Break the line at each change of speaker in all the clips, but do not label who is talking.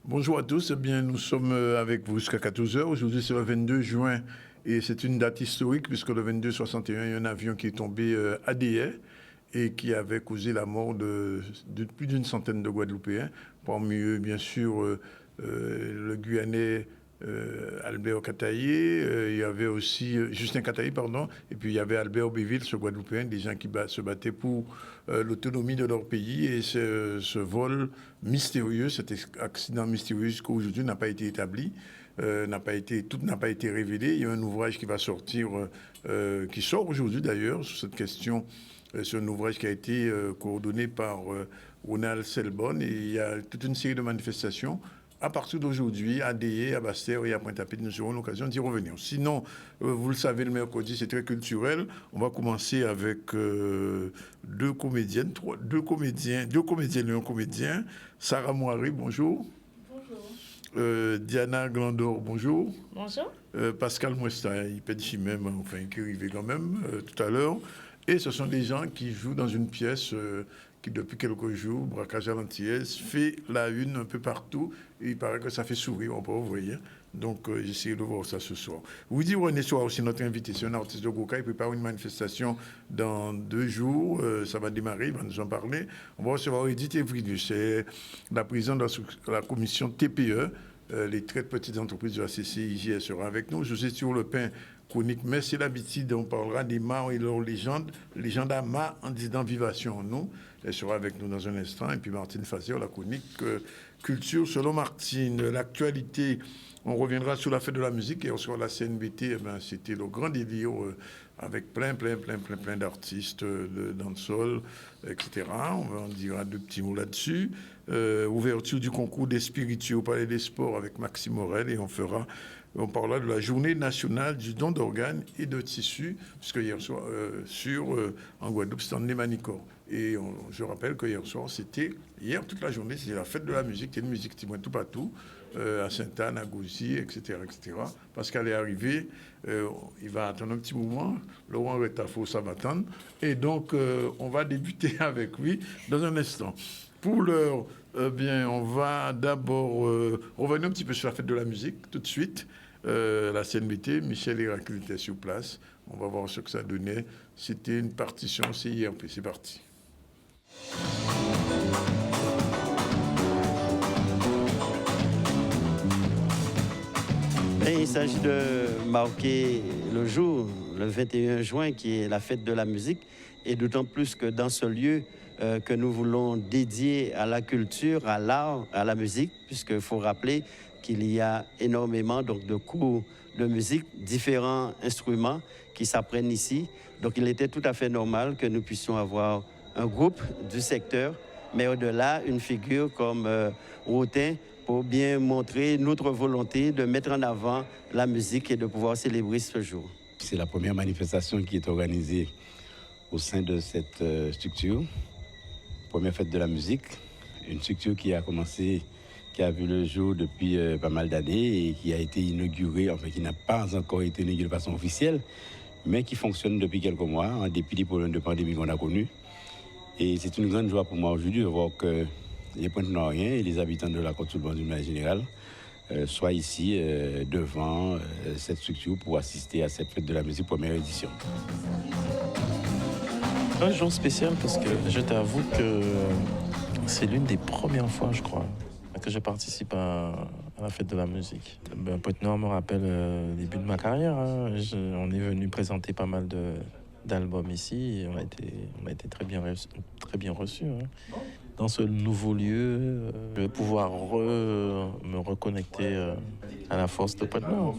Bonjour à tous, eh bien, nous sommes avec vous jusqu'à 14 heures. Aujourd'hui, c'est le 22 juin et c'est une date historique puisque le 22-61, il y a un avion qui est tombé à Déa et qui avait causé la mort de plus d'une centaine de Guadeloupéens. Parmi eux, bien sûr, le Guyanais Albert Kataillé, il y avait aussi Justin Kataillé, pardon, et puis il y avait Albert Béville, ce Guadeloupéen, des gens qui se battaient pour l'autonomie de leur pays. Et ce vol mystérieux, cet accident mystérieux jusqu'à aujourd'hui n'a pas été établi. Tout n'a pas été révélé. Il y a un ouvrage qui va sortir, qui sort aujourd'hui d'ailleurs, sur cette question. C'est un ouvrage qui a été coordonné par Ronald Selbonne et il y a toute une série de manifestations. À partir d'aujourd'hui, à Déa, à Basse-Terre et à Pointe-à-Pitre, nous aurons l'occasion d'y revenir. Sinon, vous le savez, le mercredi, c'est très culturel. On va commencer avec deux comédiennes, deux comédiens et un comédien. Sarah Moiré, bonjour. Diana Glandor, bonjour.
Bonjour.
Pascal Mouesta, il peut dire même, enfin, qui est arrivé quand même tout à l'heure. Et ce sont des gens qui jouent dans une pièce qui, depuis quelques jours, Braquage à l'Antillaise, fait la une un peu partout. Et il paraît que ça fait sourire, on peut vous voyez. Donc, j'essaie de voir ça ce soir. Vous dites, René Soir, aussi notre invité, c'est un artiste de Goka. Il prépare une manifestation dans 2 jours. Ça va démarrer, il va nous en parler. On va recevoir Edith Evridus, c'est la présidente de la commission TPE. Les très petites entreprises de la CCIJ sera avec nous. José Sur-le-Pin, chronique, mais c'est l'habitude, on parlera des Mâts et leurs légendes. Légende à Mâts en disant vivation en nous. Elle sera avec nous dans un instant. Et puis Martine Fazer, la chronique culture. Selon Martine, l'actualité, on reviendra sur la fête de la musique et on sera à la CNBT. Eh ben, c'était le grand délire avec plein d'artistes de dancehall, etc. On dira 2 petits mots là-dessus. Ouverture du concours des spiritueux au Palais des Sports avec Maxime Morel et on parlera de la journée nationale du don d'organes et de tissus, puisque hier soir, en Guadeloupe, c'était en Némanicore. Et je rappelle que hier soir, hier toute la journée, c'était la fête de la musique, c'était une musique qui tout partout, à Sainte-Anne, à Gouzy, etc., etc. Pascal est arrivé, il va attendre un petit moment, Laurent Retafo, ça va attendre. Et donc, on va débuter avec lui dans un instant. Pour l'heure, bien, on va d'abord revenir un petit peu sur la fête de la musique, tout de suite. La CNBT, Michel Héraclite était sur place. On va voir ce que ça donnait. C'était une partition CIRP. C'est parti.
Il s'agit de marquer le jour, le 21 juin, qui est la fête de la musique, et d'autant plus que dans ce lieu que nous voulons dédier à la culture, à l'art, à la musique, puisqu'il faut rappeler qu'il y a énormément donc, de cours de musique, différents instruments qui s'apprennent ici. Donc il était tout à fait normal que nous puissions avoir un groupe du secteur, mais au-delà, une figure comme Routin, pour bien montrer notre volonté de mettre en avant la musique et de pouvoir célébrer ce jour.
C'est la première manifestation qui est organisée au sein de cette structure, première fête de la musique, une structure qui a vu le jour depuis pas mal d'années et qui a été inaugurée, enfin qui n'a pas encore été inaugurée de façon officielle, mais qui fonctionne depuis quelques mois, en dépit des problèmes de pandémie qu'on a connus. Et c'est une grande joie pour moi aujourd'hui de voir que les Pointe-Noiriens et les habitants de la Côte-sous-le-Banc d'une manière générale soient ici devant cette structure pour assister à cette fête de la musique première édition.
Un jour spécial parce que je t'avoue que c'est l'une des premières fois, je crois, que je participe à la fête de la musique. Pointe-Noire me rappelle le début de ma carrière. Hein. On est venu présenter pas mal d'albums ici et on a été très bien reçus. Hein. Dans ce nouveau lieu, je vais pouvoir me reconnecter à la force de Pointe-Noire.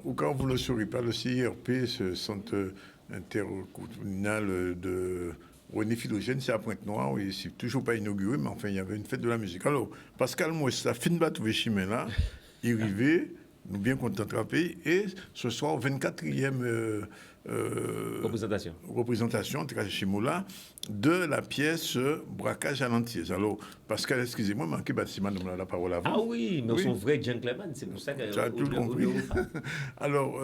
Au cas où vous ne le saurez pas, le CIRP, ce centre intercommunal de René Philogène, c'est à Pointe-Noire, et c'est toujours pas inauguré, mais enfin, il y avait une fête de la musique. Alors, Pascal, moi, ça fin de battre chemin là, il arrivait, nous bien contents d'attraper. Et ce soir, 24e représentation, en tout cas chez Moula, de la pièce Braquage à l'Antillaise. Alors, Pascal, excusez-moi, manqué bâtiment, nous avons la parole avant.
Ah oui, mais son vrai gentleman, c'est pour ça que...
Tu as tout compris. Alors,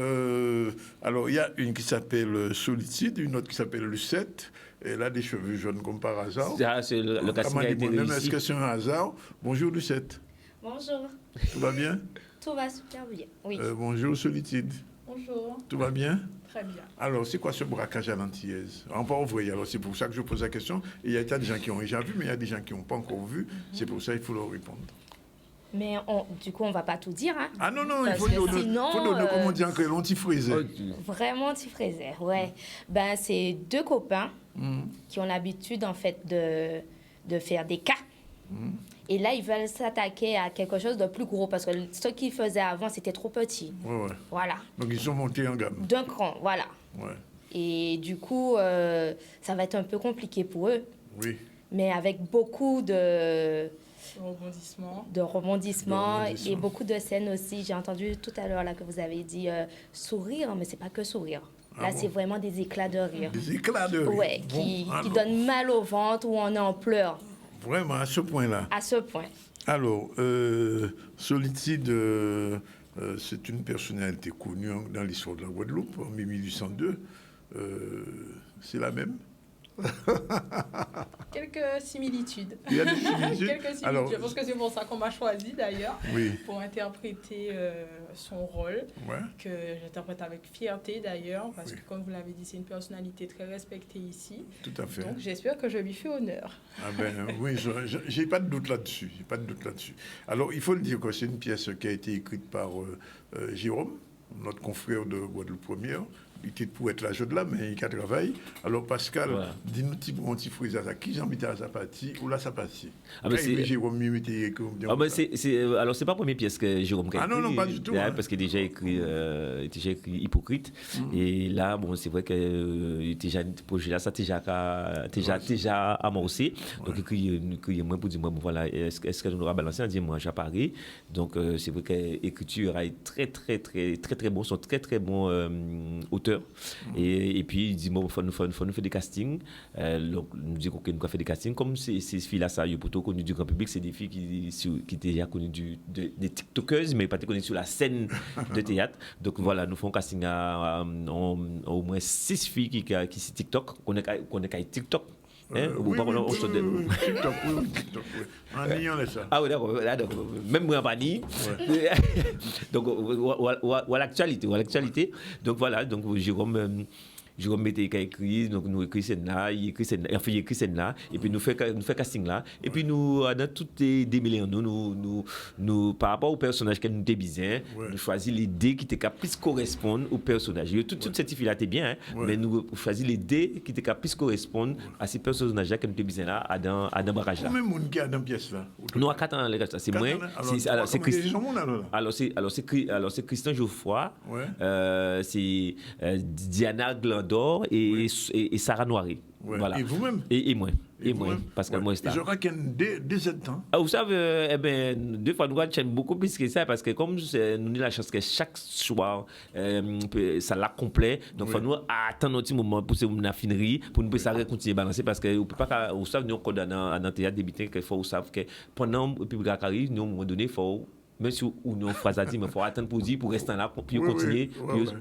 il y a une qui s'appelle Solitude, une autre qui s'appelle Lucette. Elle a des cheveux jaunes comme par hasard.
Ça, c'est le casting a été réussi.
Est-ce que c'est un hasard? Bonjour Lucette.
Bonjour.
Tout va bien?
Tout va super bien. Oui.
Bonjour Solitude.
Bonjour.
Tout va bien?
Très bien.
Alors, c'est quoi ce braquage à l'Antillaise? En pas vrai, alors c'est pour ça que je pose la question. Et il y a des gens qui ont déjà vu, mais il y a des gens qui n'ont pas encore vu. C'est pour ça qu'il faut leur répondre.
Mais du coup, on ne va pas tout dire. Hein,
ah non, il
parce
faut
que
donner,
sinon,
comment on dit encore, l'antifrisé.
Vraiment anti-fraiseur, ouais. Ben, c'est deux copains qui ont l'habitude, en fait, de faire des cas. Et là, ils veulent s'attaquer à quelque chose de plus gros parce que ce qu'ils faisaient avant, c'était trop petit.
Ouais.
Voilà.
Donc, ils sont montés en gamme.
D'un cran, voilà.
Ouais.
Et du coup, ça va être un peu compliqué pour eux.
Oui.
Mais avec beaucoup de rebondissements et beaucoup de scènes aussi. J'ai entendu tout à l'heure là que vous avez dit sourire, mais c'est pas que sourire. Là, c'est vraiment des éclats de rire.
Des éclats de rire.
Ouais, qui donnent mal au ventre où on est en pleurs.
Vraiment, à ce point-là.
À ce point.
Alors, Solitude, c'est une personnalité connue dans l'histoire de la Guadeloupe, en 1802. C'est la même.
Quelques similitudes.
Il y a des similitudes.
Quelques similitudes.
Alors,
je pense que c'est pour ça qu'on m'a choisi d'ailleurs,
oui.
pour interpréter son rôle, que j'interprète avec fierté d'ailleurs, parce que comme vous l'avez dit, c'est une personnalité très respectée ici.
Tout à fait.
Donc j'espère que je lui fais honneur.
Ah ben oui, j'ai pas de doute là-dessus. Alors, il faut le dire que c'est une pièce qui a été écrite par Jérôme, notre confrère de Guadeloupe Première. Il était pour être là, là, mais il a travaillé. Alors, Pascal, dis-nous un petit phrase à qui j'ai mis à sa partie ou là sa partie.
Alors, c'est pas la première pièce que Jérôme a écrit.
Ah non, pas du tout.
Parce qu'il a déjà écrit Hypocrite. Et là, bon, c'est vrai que le projet là, ça déjà amorcé. Donc, il moi pour dire, moi, voilà, est-ce que nous aura balancé? On dit, moi, j'apparais. Donc, c'est vrai que l'écriture est très bon, sont très bons auteurs. Et puis il dit bon faut nous faire des castings, donc nous dit qu'on nous fait des castings comme ces filles là ça plutôt connues du grand public, c'est des filles qui déjà connues des tiktokeuses mais pas connues sur la scène de théâtre. Donc voilà, nous faisons casting à au moins 6 filles qui sur TikTok, qu'on est TikTok.
TikTok, oui. En ayant ça.
Ah oui, d'accord. Même moi, pas ni. Donc, ou à l'actualité. Donc, voilà. Donc, Jérôme mettait écrit, donc nous écrit scène là, il écrit scène là, et puis nous fait casting là, et puis nous dans toutes les démêlés nous par rapport au personnage qu'elle nous débisait, nous choisissons l'idée qui était plus correspondre au personnage. Toute cette fille là était bien, mais nous choisissons l'idée qui était plus correspondre à ces personnages là qu'elle nous débisait là à dans barrage là.
Combien de monde qui a dans pièce là?
Nous à 4 ans les gars, c'est moi. Alors c'est Christian Geoffroy, c'est Diana Glandor et Sarah Noiret. Voilà.
Et vous-même?
Et moi. Parce que moi, c'est ça.
Je crois qu'il y a des temps.
Vous savez, deux fois, nous avons beaucoup plus que ça, parce que comme nous avons la chance que chaque soir, ça l'a complet. Donc, il faut nous attendre un petit moment pour la finerie, pour nous continuer à balancer, parce que vous ne pouvez pas, vous savez, nous, dans le théâtre débuté, qu'il faut savoir que pendant le public arrive, nous, à un moment donné, il faut. Même si on a une phrase à dire, mais il faut attendre pour rester là, pour continuer,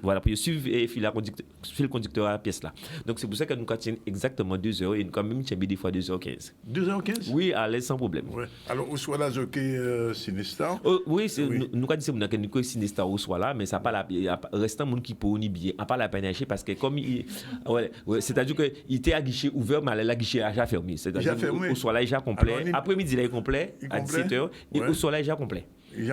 voilà, pour suivre et le conducteur à la pièce là. Donc c'est pour ça que nous continuons exactement 2 heures et nous quand même tiens des fois 2h15.
2h15?
Oui, à l'aise sans problème.
Ouais. Alors, au soit là, Sinestar?
Oui, nous avons dit que Sinestar au soit là, mais ça pas la restant monde qui peut ni bien, à pas la peine d'acheter parce que comme c'est-à-dire que il était à guichet ouvert, mais la guichet a déjà fermé. C'est-à-dire au soit là, il est déjà complet. Après-midi, il est complet à 17h et au soit là, il est déjà complet. C'est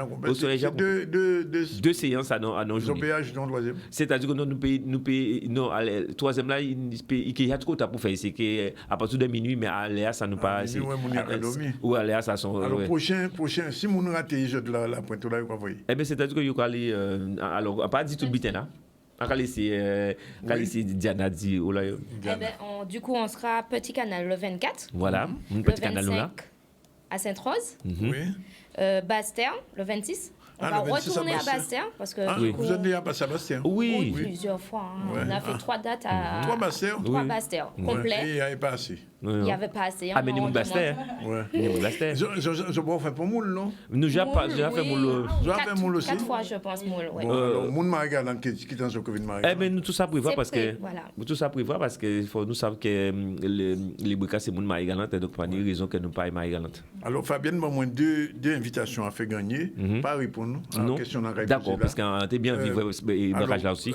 2 séances à nos journées.
Péage dans le troisième.
C'est-à-dire que nous payons, le troisième là, il y a trop pour faire. C'est qu'à partir de minuit, mais à l'air, ça nous passe. Ou à l'air, ça sont.
Alors, prochain, si vous ratez la pointe là, vous voyez.
Eh bien, c'est-à-dire que vous allez. Alors, pas dit tout le bitin là. Quand c'est Diana dit.
Du coup, on sera Petit Canal le 24.
Voilà,
le
Petit Canal là.
À Sainte-Rose.
Oui.
Bastère, le 26. On
Ah,
va
le 26 à
retourner à
Bastère.
Bastère parce que
Ah,
du coup,
vous êtes déjà passé à Bastien?
Oui.
plusieurs fois. Hein.
Ouais.
On a fait 3 dates à
3 Bastère?
3
Oui.
Bastère
Ouais. Et
complets.
il n'y avait pas assez.
Oui,
Il
oui.
n'y avait pas assez.
Ah, mais nous, Bastère.
Ouais.
Nous, Bastère.
Je peux faire pour moule, non?
Nous, j'ai fait moule.
Vous avez fait moule aussi?
4 fois, je pense, moule. Ouais.
Bon, alors, moule Marie-Galante qui est dans ce Covid
Eh
Marie-Galante.
bien, nous tout ça prévoir
C'est
parce
prêt,
que
voilà.
tout ça prévoir parce que faut nous savons que les bricas c'est mon Marie Galante donc pas de raison que nous pas Marie Galante.
Alors, Fabienne m'a moins deux invitations à faire gagner. Pas répondre à la
Non.
question dans la
D'accord, parce qu'on était bien vivre ce barrage là aussi.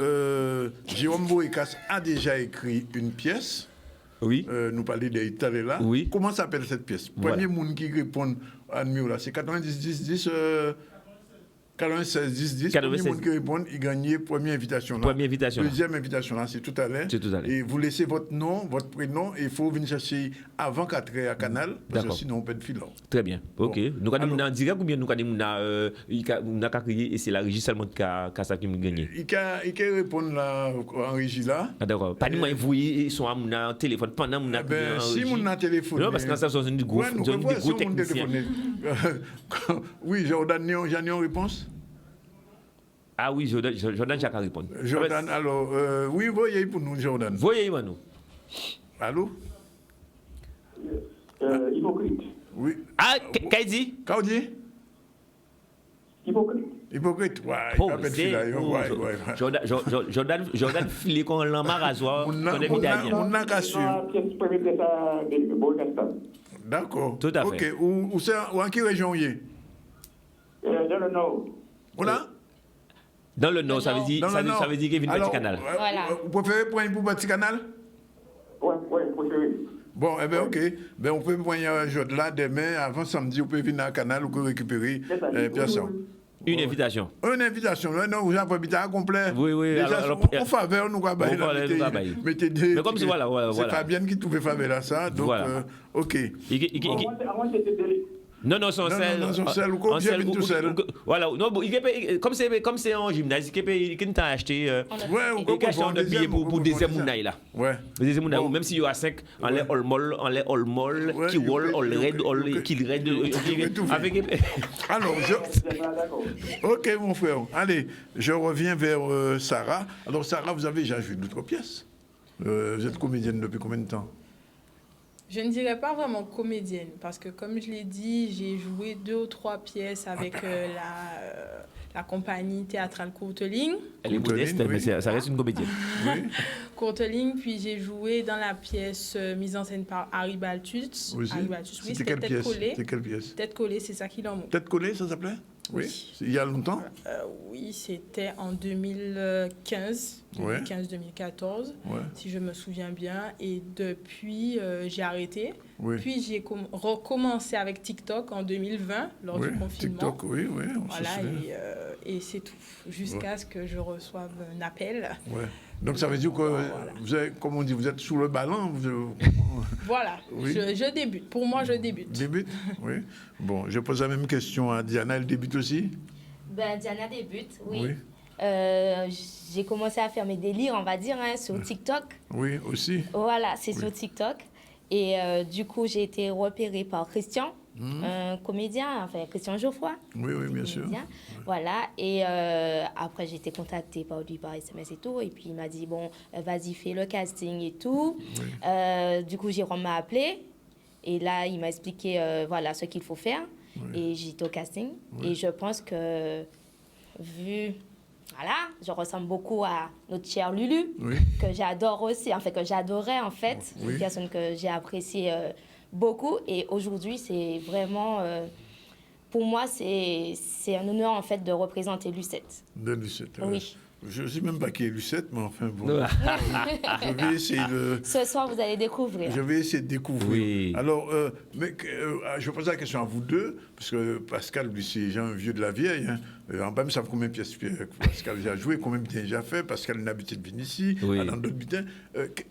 Jérôme Boécas a déjà écrit une pièce.
Oui.
Nous parler d'Italie là.
Oui.
Comment s'appelle cette pièce?
Voilà.
Premier monde qui répond à nous là, c'est 90 10 10 96 10 10.
96.
Premier monde qui répond, il gagne première invitation là.
Première invitation là.
Deuxième invitation là, c'est tout à l'heure.
C'est tout à l'heure.
Et vous laissez votre nom, votre prénom et il faut venir chercher avant 4h à Canal parce que
D'accord.
sinon on peut être filant.
Très bien. OK.
Bon.
Nous quand
Alors-
nous en direct ou bien nous quand nous a crié et c'est la régie seulement qui a ça qui me gagner.
Il peut répondre là en régie là.
Ah, d'accord. Pas de moi vous ils sont à mon téléphone pendant mon
Eh ben, si mon a téléphoné.
Non parce que ça sont des gros
Ouais, nous
des
prévoyons
gros
si mon
techniciens.
téléphoné. Oui, Jordan, j'en ai une réponse.
Ah oui, Jordan Jacques a répondu.
Jordan, alors, oui, voyez pour nous, Jordan.
Voyez nous.
Allô?
Hypocrite.
Oui.
Ah, qu'est-ce dit?
Qu'est-ce dit?
Hypocrite.
Hypocrite. Ouais, il
Oh,
va mettre
c'est
là. Ouais.
Jordan filé qu'on l'en rasoir,
On
qu'on
a-
est
on a-
italien.
on a qu'à suivre. D'accord.
Tout à fait.
Ok. Où c'est, en quelle région il est?
Dans le Nord.
On a?
Dans le nord, ça veut dire,
Dans le Nord.
ça veut dire qu'il vient du
Alors,
petit canal.
Voilà.
Vous préférez prendre pour Petit Canal?
Ouais, préféré.
Bon, eh bien, ok. Ben, on peut prendre un jour là, demain, avant samedi, vous pouvez venir à Canal, vous pouvez récupérer personne.
Une invitation.
Une invitation, là, non, vous avez un complet.
Oui, oui,
Déjà,
alors,
on faveur, nous, va bailler
on
là,
va
mettez-
nous bailler.
mettez des.
Mais comme c'est- voilà,
C'est
voilà.
Fabienne qui trouvait faveur là, ça. Donc,
Voilà.
ok.
Avant, c'était des...
Non, non, son
Non,
sel.
non, son sel, ou quoi,
en
bien
sel,
tout
ou-
seul.
ou- Voilà, non, bon, comme c'est en gymnase, il t'a acheté.
Ouais, on
Il a acheté un billet pour deuxième mounai là.
Ouais.
Deuxième mounai,
Bon.
même s'il y a 5, on les all moll,
Ouais,
qui wall, all red,
ok.
qui red,
tout fait.
avec.
Alors,
D'accord.
ok, mon frère. Allez, je reviens vers Sarah. Alors, Sarah, vous avez déjà joué d'autres pièces. Vous êtes comédienne depuis combien de temps?
Je ne dirais pas vraiment comédienne, parce que comme je l'ai dit, j'ai joué 2 ou 3 pièces avec la compagnie théâtrale Courteline.
Elle est modeste,
Oui.
mais ça reste une comédienne.
Oui.
Courteline, puis j'ai joué dans la pièce mise en scène par Harry Baltus.
Aussi.
Harry Baltus, oui,
C'était quelle
Tête
pièce?
collée.
C'était quelle pièce?
Tête collée, c'est ça qu'il en montre.
Tête collée, ça s'appelait? Oui. Il y a longtemps?
Oui, c'était en 2015,
Ouais.
2015-2014,
Ouais.
si je me souviens bien. Et depuis, j'ai arrêté.
Oui.
Puis j'ai recommencé avec TikTok en 2020, lors
Oui.
du confinement.
TikTok, oui, oui. On se
Voilà,
souvient.
et c'est tout. Jusqu'à ce que je reçoive un appel.
Ouais. Donc ça veut dire que
Voilà.
vous êtes, comme on dit, vous êtes sous le ballon. Vous
Voilà,
Oui.
je débute. Pour moi, je débute.
débute. Oui. Bon, je pose la même question à Diana. Elle débute aussi?
Ben, Diana débute, oui.
Oui.
J'ai commencé à faire mes délires, on va dire, hein, sur TikTok.
Oui, aussi.
Voilà, c'est
Oui.
sur TikTok. Et du coup, j'ai été repérée par Christian, un comédien, enfin Christian Geoffroy.
Oui, oui, bien sûr.
comédien. Voilà. Et après, j'ai été contactée par lui par SMS et tout. Et puis, il m'a dit, bon, vas-y, fais le casting et tout. Du coup, Jérôme m'a appelé. Et là, il m'a expliqué voilà, ce qu'il faut faire. Et j'étais au casting. Et je pense que, vu... Voilà, je ressemble beaucoup à notre chère Lulu,
Oui.
que j'adore aussi, enfin que j'adorais en fait,
Oui.
une personne que j'ai appréciée beaucoup. Et aujourd'hui, c'est vraiment, pour moi, c'est un honneur en fait de représenter Lucette.
De Lucette.
Oui.
Je ne sais même pas qui est Lucette, mais enfin bon. Je vais essayer de...
Ce soir, vous allez découvrir.
Je vais essayer de découvrir.
Oui.
Alors, je pose la question à vous deux, parce que Pascal, lui, c'est un vieux de la vieille. Hein. En bas, ils savent combien de pièces Pascal a joué, combien de bien il a fait. Pascal n'a habité de venir ici,
Oui.
dans d'autres butins.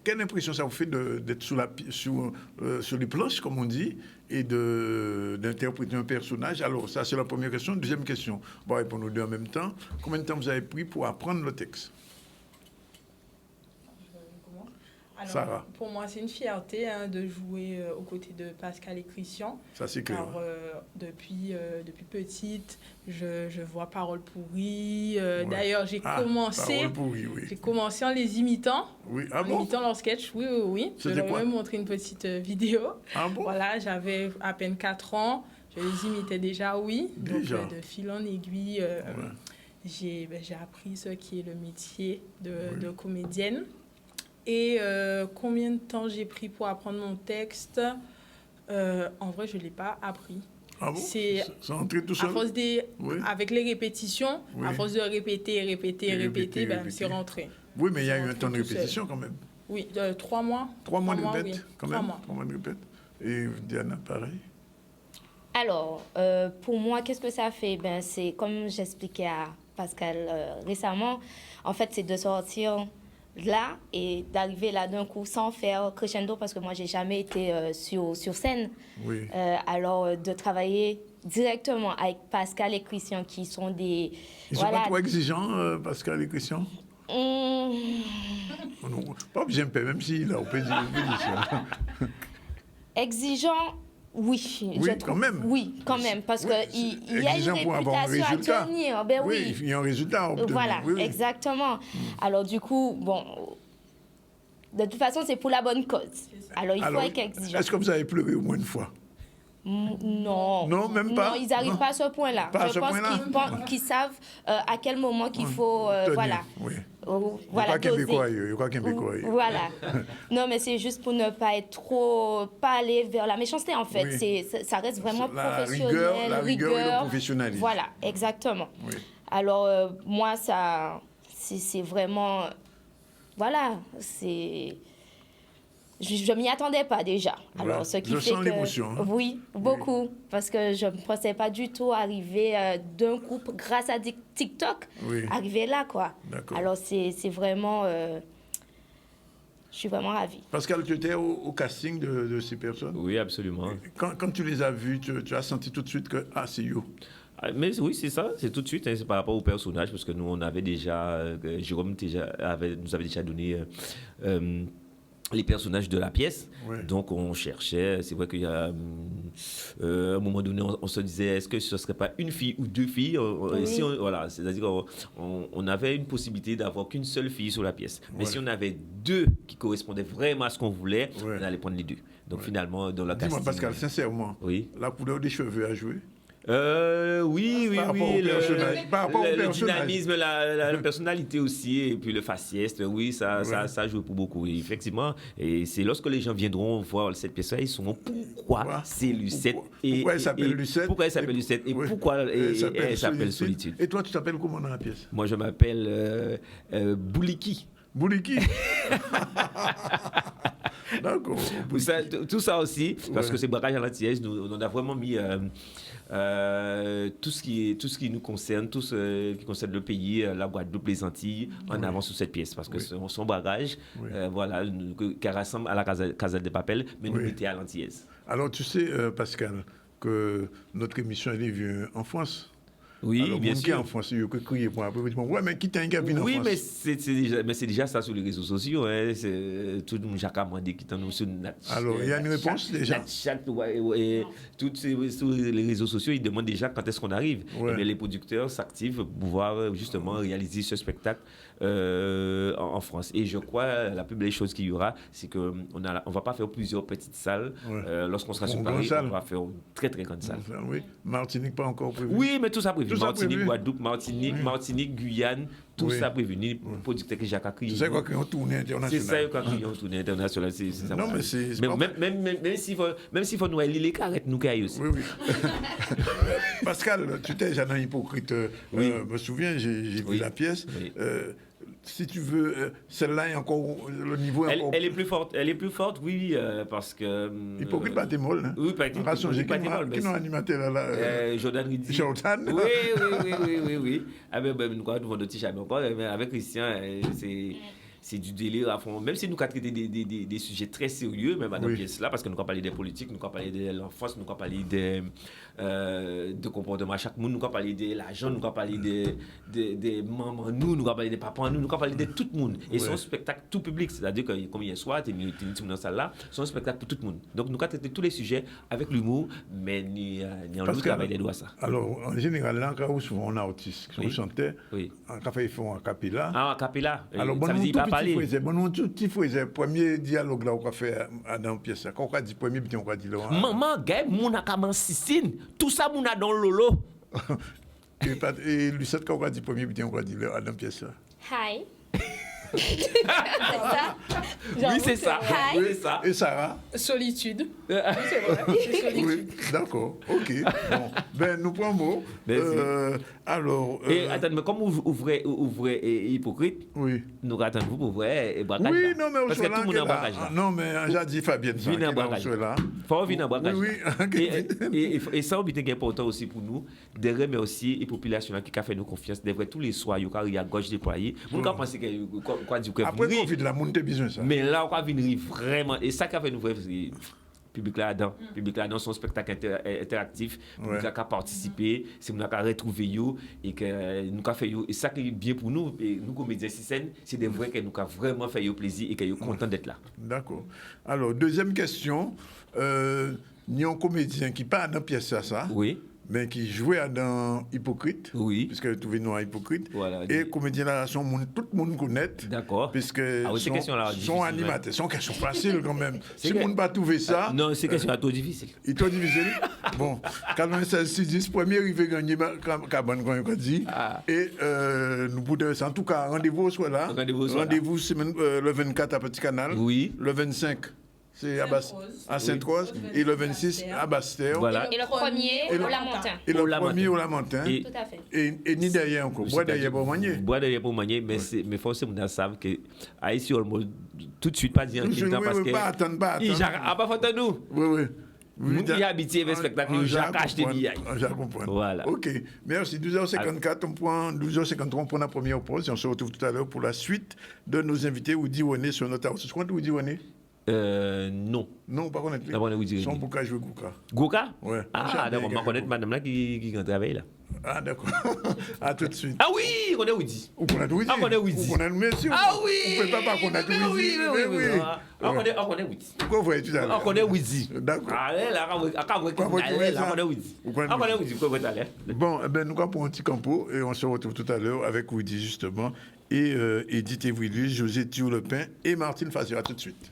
Quelle impression ça vous fait d'être sur les planches, comme on dit, et d'interpréter un personnage? Alors, ça, c'est la première question. Deuxième question, bon, répondre aux deux en même temps. Combien de temps vous avez pris pour apprendre le texte?
Alors,
Sarah.
pour moi, c'est une fierté de jouer aux côtés de Pascal et Christian.
Ça, c'est clair.
Alors, depuis petite, je vois Parole pourrie. D'ailleurs, j'ai commencé en les imitant.
Oui.
En imitant leur sketch, oui. Je leur ai même montré une petite vidéo.
Ah bon?
Voilà, j'avais à peine 4 ans. Je les imitais déjà, oui.
Déjà.
Donc, de fil en aiguille, j'ai appris ce qui est le métier de comédienne. Et combien de temps j'ai pris pour apprendre mon texte? En vrai, je ne l'ai pas appris.
Ah bon?
C'est
entré tout seul?
À force avec les répétitions, à force de répéter, c'est rentré.
Oui, mais il y a eu un temps de répétition quand même.
Oui, 3 mois.
3 mois de répète,
oui.
quand même. 3 mois de répète. Et Diana, pareil?
Alors, pour moi, qu'est-ce que ça fait? C'est comme j'expliquais à Pascal récemment, en fait, c'est de sortir là et d'arriver là d'un coup sans faire crescendo parce que moi, j'ai jamais été sur scène.
Oui.
Alors, de travailler directement avec Pascal et Christian qui sont des...
Ils sont pas trop exigeants, Pascal et Christian? Non, pas bien peur, même s'il a opposition.
Exigeant, oui.
Quand même.
Oui, quand même, parce qu'il y a une réputation à tenir.
Oui, il y a un résultat à obtenir.
Voilà, exactement. Alors du coup, bon, de toute façon, c'est pour la bonne cause. Alors il faut être exigeant.
Est-ce que vous avez pleuré au moins une fois?
Non.
Non, même pas?
Non, ils n'arrivent pas à ce point-là. Je pense qu'ils savent à quel moment qu'il faut... voilà.
Oui.
Voilà,
voilà.
Non, mais c'est juste pour ne pas être trop... Pas aller vers la méchanceté, en fait.
Oui.
Ça reste vraiment professionnel.
La rigueur et le professionnalisme.
Voilà, exactement.
Oui.
Alors, moi, c'est vraiment... Voilà, c'est... Je m'y attendais pas déjà. Alors, ce qui fait
sens l'émotion. Hein?
Oui, beaucoup. Parce que je ne pensais pas du tout arriver d'un coup, grâce à TikTok, arriver là, quoi. Alors, c'est vraiment... je suis vraiment ravie.
Pascal, tu étais au casting de ces personnes?
Oui, absolument.
Quand tu les as vus, tu as senti tout de suite que, c'est you?
Mais oui, c'est ça, c'est tout de suite, c'est par rapport au personnage, parce que nous, on avait déjà... Jérôme nous avait déjà donné... les personnages de la pièce. Donc, on cherchait. C'est vrai qu'il y a un moment donné, on se disait, est-ce que ce ne serait pas une fille ou deux filles? Voilà, c'est-à-dire qu'on avait une possibilité d'avoir qu'une seule fille sur la pièce. Mais si on avait deux qui correspondaient vraiment à ce qu'on voulait, on allait prendre les deux. Donc, finalement, dans la casting...
Dis-moi, Pascal, sincèrement, la couleur des cheveux à jouer?
Oui. Le dynamisme, la
la
personnalité aussi, et puis le faciès, oui, ça joue pour beaucoup. Et effectivement, et c'est lorsque les gens viendront voir cette pièce-là, ils sauront pourquoi c'est Lucette.
Pourquoi elle s'appelle Lucette?
Pourquoi elle s'appelle Lucette et pourquoi elle s'appelle Solitude.
Et toi, tu t'appelles comment dans la pièce?
Moi, je m'appelle Bouliki.
Bouliki. D'accord.
Tout ça aussi, parce que c'est Braquage à l'Antillaise, on a vraiment mis tout ce qui nous concerne, tout ce qui concerne le pays, la Guadeloupe, les Antilles, en avant sur cette pièce, parce que son bagage, voilà, qui rassemble à la Casa de Papel, mais nous était à l'Antillaise.
Alors, tu sais, Pascal, que notre émission, elle est vue en France.
Oui,
alors,
bien sûr.
En France, il y a crier pour un peu. Ouais, mais qui t'a un gabine en France?
Oui, mais c'est déjà ça sur les réseaux sociaux. Hein. Tout le monde, Jacques Amandé, qui t'en sur
alors, il y a une réponse déjà?
Sur les réseaux sociaux, ils demandent déjà quand est-ce qu'on arrive. Mais les producteurs s'activent pour pouvoir justement réaliser ce spectacle en France. Et je crois la plus belle chose qu'il y aura, c'est qu'on ne va pas faire plusieurs petites salles. Lorsqu'on sera sur Paris, on va faire une très très grande salle.
Oui, Martinique pas encore prévu.
Oui, mais tout ça prévu. Martinique, Guadeloupe, Martinique, Guyane, tout ça prévu. Producteur que Jacques a créé.
C'est ça quoi qui ont tourné international.
C'est ça qui ont tourné international.
Non, mais c'est
même s'il faut nous aller les carrettes, nous caillons aussi.
Oui. Pascal, tu t'es jamais hypocrite. Je me souviens, j'ai vu la pièce. Si tu veux, celle-là est encore le niveau.
Elle est plus forte, oui, parce que.
Hypocrite, pas tes molles. Hein?
Oui, pas tes molles.
Qui n'ont animateur là?
Jordan Riddy.
Jordan.
Oui. Ah ben nous quoi, nous vendons petit jamais encore, mais avec Christian, c'est du délire à fond. Même si nous avons traité des sujets très sérieux, même dans
Oui.
la pièce-là, parce que nous avons parlé des politiques, nous avons parlé de l'enfance, nous avons parlé de comportement à chaque monde, nous avons parlé de l'argent, nous avons parlé des mamans, nous avons parlé des papas, nous avons parlé de tout le monde. Et c'est un spectacle tout public, c'est-à-dire que comme hier soir, tu es dans la salle là, c'est un spectacle pour tout le monde. Donc nous avons traité tous les sujets avec l'humour, mais ni en
Parce
nous
que-
travail des doigts ça.
Alors, en général, là, quand souvent on a autiste, qui
Oui.
chantait,
Oui.
en café, ils font un capilla.
Ah, capella.
Alors, bon,
ça veut
nous,
dire
tout
pas
petit
parler.
faisait, bon, nous, tout petit faisait, premier dialogue là, on a fait dans la pièce. Quand on a dit premier, puis on a dit là.
Maman, gars, mon a comme sicine, tout ça mon a dans le lolo.
Et Lucette, quand on a dit premier, puis on a dit là, dans la pièce.
Hi. C'est ça.
Oui, c'est ça.
Hi.
Oui, c'est ça.
Et Sarah?
Solitude. Oui, c'est vrai. C'est solitude.
Oui, d'accord, ok. Bon, ben, nous prenons mot.
Merci.
Alors.
Et attends, mais comme ouvrez hypocrite,
Oui.
nous attendons vous pour ouvrir et braquage.
Oui,
là.
non, mais au
Parce que tout le monde a un braquage là.
Non, mais j'ai dit Fabienne, ça,
Vine
qui
un
est dans
braquage.
ceux-là.
Faut venir un braquage.
Oui, oui.
Et ça, c'est important aussi pour nous, de remercier les populations qui ont fait nous confiance. De vrai, tous les soirs, il y a gauche déployée. Vous ne pensez que quoi dire que
Après Covid, la monde a besoin de ça.
mais là, on va venir vraiment. Et ça qui a fait nous voir, public là-dedans. Public là-dedans, son spectacle interactif. Public
Ouais.
là qui a participé. C'est nous qui a retrouvé you et que nous avons fait you. Et ça qui est bien pour nous, et nous, comédiens sur scène, c'est de vrai que nous avons vraiment fait you plaisir et que nous sommes contents d'être là.
D'accord. Alors, deuxième question. Il y a un comédien qui pas dans la pièce ça,
Oui,
mais qui jouait dans Hypocrite,
oui.
puisque le trouvé nous à Hypocrite.
Voilà.
Et comédien là, tout le monde connaît.
D'accord.
Puisque
Ah oui, ces questions-là,
son
difficiles,
animateur, son question facile quand même.
C'est
Si le
que-
monde n'a pas trouvé ça,
Non, c'est question trop difficile.
il t'a difficile. Bon, 96-6-10, premier arrivé gagner Cabane, quand on dit.
Ah.
Et nous pouvons ça. En tout cas, rendez-vous soit là.
Rendez-vous soit là.
Rendez-vous semaine, le 24 à Petit Canal.
Oui.
Le 25, c'est
Sainte-Rose.
à Sainte-Rose. Et le 26 à Bastère.
Voilà.
Et le premier,
Et le-
au Lamentin.
Et le
Au Lamentin.
premier au Lamentin.
Et-
Tout à fait.
Et ni derrière encore. Bois derrière pour manier.
Bois derrière pour manier, mais forcément, on savent que Haïti, tout de suite, pas dire
Oui,
qu'il temps parce
oui,
que.
pas attendre, pas
Il
attendre.
a pas fait nous.
Oui, oui.
Nous qui habitués avec le spectacle, nous avons acheté des billets.
Je comprends.
Voilà.
OK. Merci. 12h54, on prend 12h53, on prend la première pause et on se retrouve tout à l'heure pour la suite de nos invités. Woody Woné sur notre house. Tu connais Woody Woné?
Non.
Non, pas connaître.
D'abord, on est Woody
Son
Woné.
bouca jouer Gouka.
Goka
Ouais.
Ah, d'accord, on va connaître madame là qui travaille là.
Ah, d'accord. À tout de suite.
Ah oui, on est Woody.
Ou connaît Woody?
Ah, on connaît Woody.
Ou connaît monsieur?
Ah oui.
On peut pas connaître
Mais
Woody.
oui,
Mais
oui.
oui.
On connaît Woody.
Pourquoi vous voyez tout à l'heure?
On connaît Woody.
D'accord.
Ah, là, on connaît Woody.
Vous connaissez
On connaît Woody, pourquoi vous allez?
Bon, eh ben, nous allons pour un petit campo et on se retrouve tout à l'heure avec Woody justement et Edith Evry, José Thiour-Lepin et Martine Fazer. À tout de suite.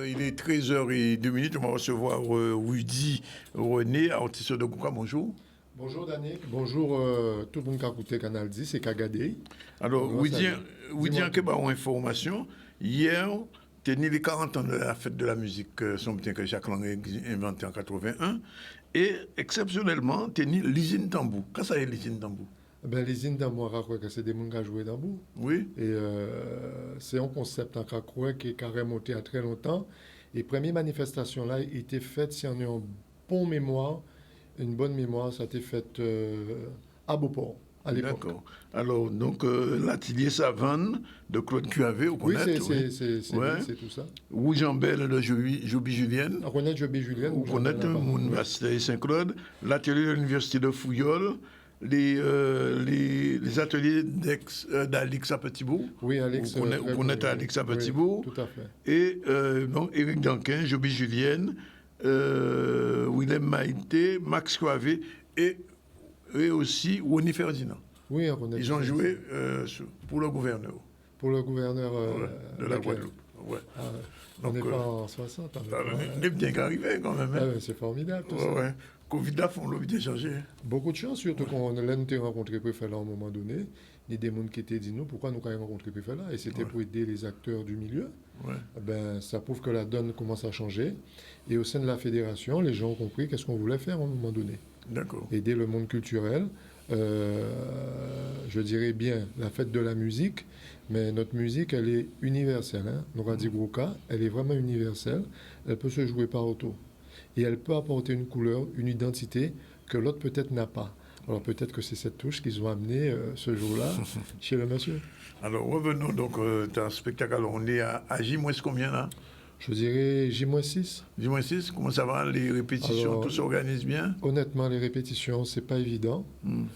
Il est 13h02, on va recevoir Woody René, artiste de Gouka. Bonjour.
Bonjour Daniel, bonjour tout le monde qui a écouté Canal 10 et qui a regardé.
Alors,
Comment ça
Woody,
va?
en quelle information, hier, tu né les 40 ans de la fête de la musique, son petit que Jacques Lang a inventé en 81, et exceptionnellement, tu né l'usine Tambou. Qu'est-ce que c'est l'usine Tambou?
Ben, les îles d'amour, c'est des gens qui ont joué dans bout.
Oui.
Et c'est un concept en Kakoué qui est remonté à très longtemps. Et la première manifestation là était faite, si on a une bonne mémoire, ça a été fait à Beauport, à l'époque.
D'accord. Alors, donc, l'atelier Savane de Claude Cuavé, vous
Oui,
connaissez?
c'est tout ça.
Rouge en Belle de Joby Julienne.
On connaît Jobé Julien.
Vous connaissez l'Université Saint-Claude, l'atelier de l'Université de Fouillol, les ateliers d'Alix à Petitbourg.
Oui, Alex.
Vous connaissez Alix à Petitbourg.
Oui, tout à fait.
Et donc, Éric Danquin, Joby Julienne, Willem Maïté, Max Coavé et aussi Ronnie Ferdinand.
Oui, on connaît.
Ils ont joué pour le gouverneur
Pour le gouverneur
de la Guadeloupe. Ouais.
On
Donc,
n'est pas en 60.
on est bien qu'arrivé quand même. Hein.
C'est formidable tout
Ouais,
ça.
ouais. Covid là, on l'a bien changé.
Beaucoup de chance, surtout quand on a rencontré Préfet là à un moment donné. Il y a des gens qui étaient dit nous, pourquoi nous avons rencontré Préfet là? Et c'était pour aider les acteurs du milieu.
Ouais.
Ben, ça prouve que la donne commence à changer. Et au sein de la fédération, les gens ont compris qu'est-ce qu'on voulait faire à un moment donné.
D'accord.
Aider le monde culturel. Je dirais bien la fête de la musique, mais notre musique, elle est universelle. Hein. Noradi Grouka, elle est vraiment universelle. Elle peut se jouer partout. Et elle peut apporter une couleur, une identité que l'autre peut-être n'a pas. Alors peut-être que c'est cette touche qu'ils ont amenée ce jour-là chez le monsieur.
Alors revenons donc, tu as un spectacle, alors on est à J- combien là?
Je dirais J-6.
J-6, comment ça va? Les répétitions,
alors,
tout s'organise bien?
Honnêtement, les répétitions, c'est pas évident.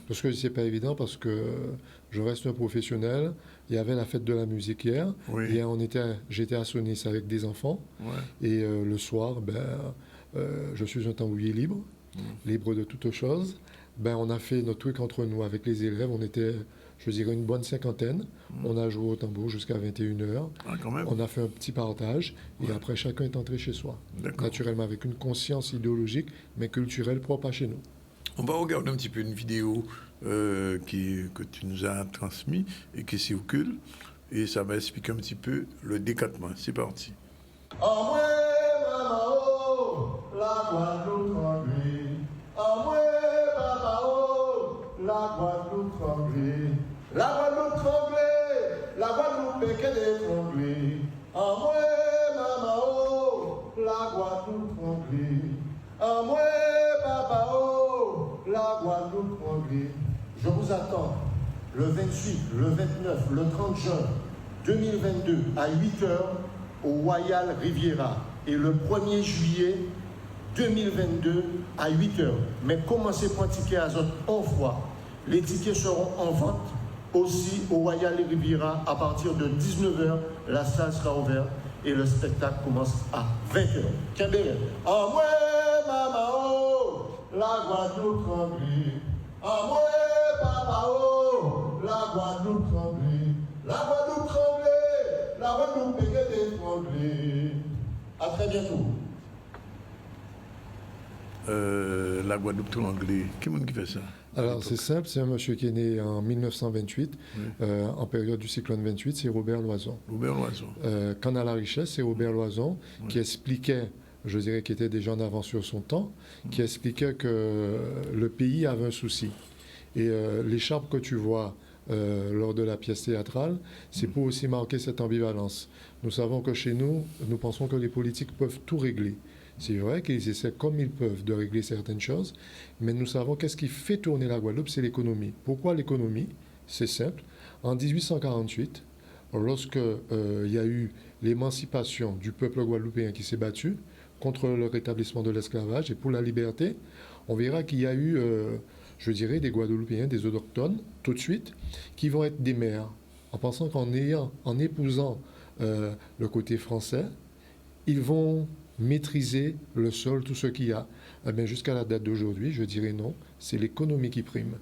Parce que c'est pas évident parce que je reste un professionnel. Il y avait la fête de la musique hier.
Oui.
Hier, j'étais à Sonis avec des enfants.
Ouais.
Et le soir, je suis un tambouiller libre, libre de toute chose. On a fait notre truc entre nous avec les élèves. On était, je dirais, une bonne cinquantaine. On a joué au tambour jusqu'à 21h.
Ah, quand même.
On a fait un petit partage. Et après, chacun est entré chez soi. Naturellement, avec une conscience idéologique, mais culturelle propre à chez nous.
On va regarder un petit peu une vidéo que tu nous as transmise et qui circule. Et ça va expliquer un petit peu le décattement. C'est parti.
En moi, maman, oh, la Guadeloupe tremblée. En moi, papa, oh, la Guadeloupe tremblée. La Guadeloupe tremblée, la Guadeloupe qu'elle est tremblée. En moi, maman, oh, la Guadeloupe tremblée. En moi, papa, oh, la Guadeloupe tremblée. Je vous attends le 28, le 29, le 30 juin 2022 à 8h au Royal Riviera et le 1er juillet 2022 à 8h. Mais commencez par ticket à zone en fois. Les tickets seront en vente aussi au Royal Riviera à partir de 19h. La salle sera ouverte et le spectacle commence à 20h. Kembere. En moi, maman, oh, la Guadeloupe tremblée. En moi, papa, oh, la Guadeloupe tremblée. La Guadeloupe tremblée. La Guadeloupe est tremblée. À très bientôt.
La Guadeloupe tremblée. Qui est-ce qui fait ça?
Alors c'est simple, c'est un monsieur qui est né en 1928, en période du cyclone 28, c'est Robert Loison.
Robert Loison.
Quand on a la richesse, c'est Robert Loison qui expliquait, je dirais qu'il était déjà en avance sur son temps, qui expliquait que le pays avait un souci. Et l'écharpe que tu vois lors de la pièce théâtrale, c'est pour aussi marquer cette ambivalence. Nous savons que chez nous, nous pensons que les politiques peuvent tout régler. C'est vrai qu'ils essaient comme ils peuvent de régler certaines choses, mais nous savons qu'est-ce qui fait tourner la Guadeloupe, c'est l'économie. Pourquoi l'économie? C'est simple. En 1848, lorsque il y a eu l'émancipation du peuple guadeloupéen qui s'est battu contre le rétablissement de l'esclavage et pour la liberté, on verra qu'il y a eu, je dirais, des Guadeloupéens, des autochtones, tout de suite, qui vont être des maires, en pensant en épousant le côté français, ils vont maîtriser le sol, tout ce qu'il y a. Jusqu'à la date d'aujourd'hui, je dirais non, c'est l'économie qui prime.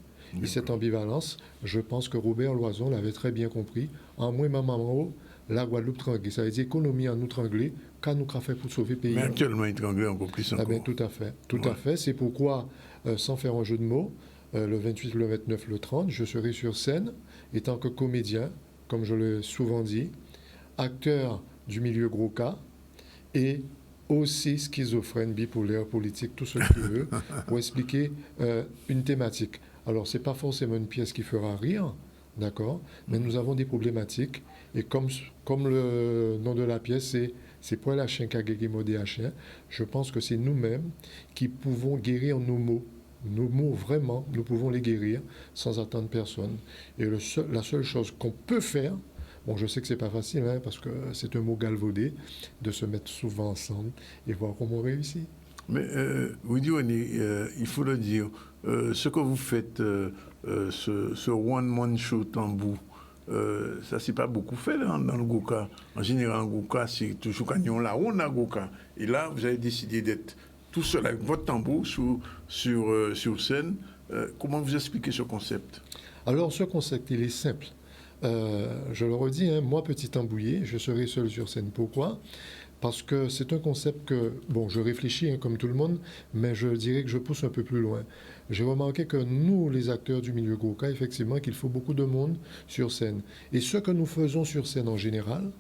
Et cette ambivalence, je pense que Robert Loison l'avait très bien compris. En moi, maman, la Guadeloupe tranglée, ça veut dire économie en outre-anglais, qu'à nous fait pour sauver le pays.
Mais actuellement, il est anglais encore plus encore.
Tout à fait. Tout à fait. C'est pourquoi, sans faire un jeu de mots, le 28, le 29, le 30, je serai sur scène, étant que comédien, comme je l'ai souvent dit, acteur du milieu gros cas, et aussi schizophrène, bipolaire, politique, tout ce qu'il veut, pour expliquer une thématique. Alors, ce n'est pas forcément une pièce qui fera rire, d'accord, mais nous avons des problématiques, et comme le nom de la pièce, c'est pour la chien modé à chien, je pense que c'est nous-mêmes qui pouvons guérir nos mots. Nos mots, vraiment, nous pouvons les guérir sans attendre personne. Et la seule chose qu'on peut faire, bon, je sais que c'est pas facile, hein, parce que c'est un mot galvaudé, de se mettre souvent ensemble et voir comment on réussit.
Mais, Widiwani, il faut le dire, ce que vous faites, ce one-man show tambour, ça, c'est pas beaucoup fait là, dans le Goka. En général, en Goka, c'est toujours quand on l'a, on a Goka. Et là, vous avez décidé d'être tout seul avec votre tambour sur scène. Comment vous expliquez ce concept?
Alors, ce concept, il est simple. je le redis, hein, moi, Petit Tambouillé, je serai seul sur scène. Pourquoi ? Parce que c'est un concept que, bon, je réfléchis hein, comme tout le monde, mais je dirais que je pousse un peu plus loin. J'ai remarqué que nous, les acteurs du milieu Gouka, effectivement, qu'il faut beaucoup de monde sur scène. Et ce que nous faisons sur scène en général,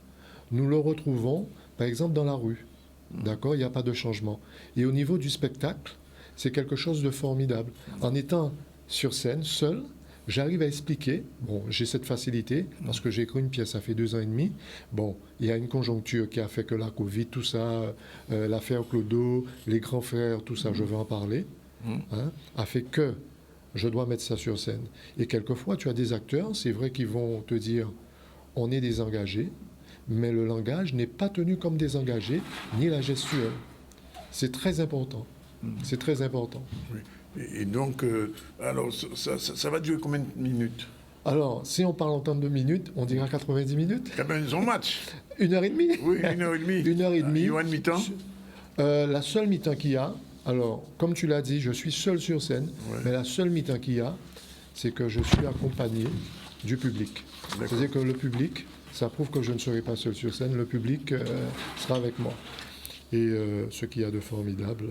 nous le retrouvons, par exemple, dans la rue. D'accord ? Il n'y a pas de changement. Et au niveau du spectacle, c'est quelque chose de formidable. En étant sur scène, seul, j'arrive à expliquer. Bon, j'ai cette facilité, parce que j'ai écrit une pièce, ça fait 2 ans et demi. Bon, il y a une conjoncture qui a fait que la Covid, tout ça, l'affaire Clodo, les grands frères, tout ça, je vais en parler, hein, a fait que je dois mettre ça sur scène. Et quelquefois, tu as des acteurs, c'est vrai qu'ils vont te dire, on est désengagés, mais le langage n'est pas tenu comme désengagé, ni la gestuelle. C'est très important. C'est très important.
Oui. Et donc, alors, ça va durer combien de minutes?
Alors, si on parle en temps de minutes, on dira 90 minutes.
Quand même, ils ont match.
1h30.
Oui, 1h30.
1h30.
Il y a une mi-temps?
La seule mi-temps qu'il y a, alors, comme tu l'as dit, je suis seul sur scène, mais la seule mi-temps qu'il y a, c'est que je suis accompagné du public. C'est-à-dire que le public, ça prouve que je ne serai pas seul sur scène, le public sera avec moi. Et ce qu'il y a de formidable,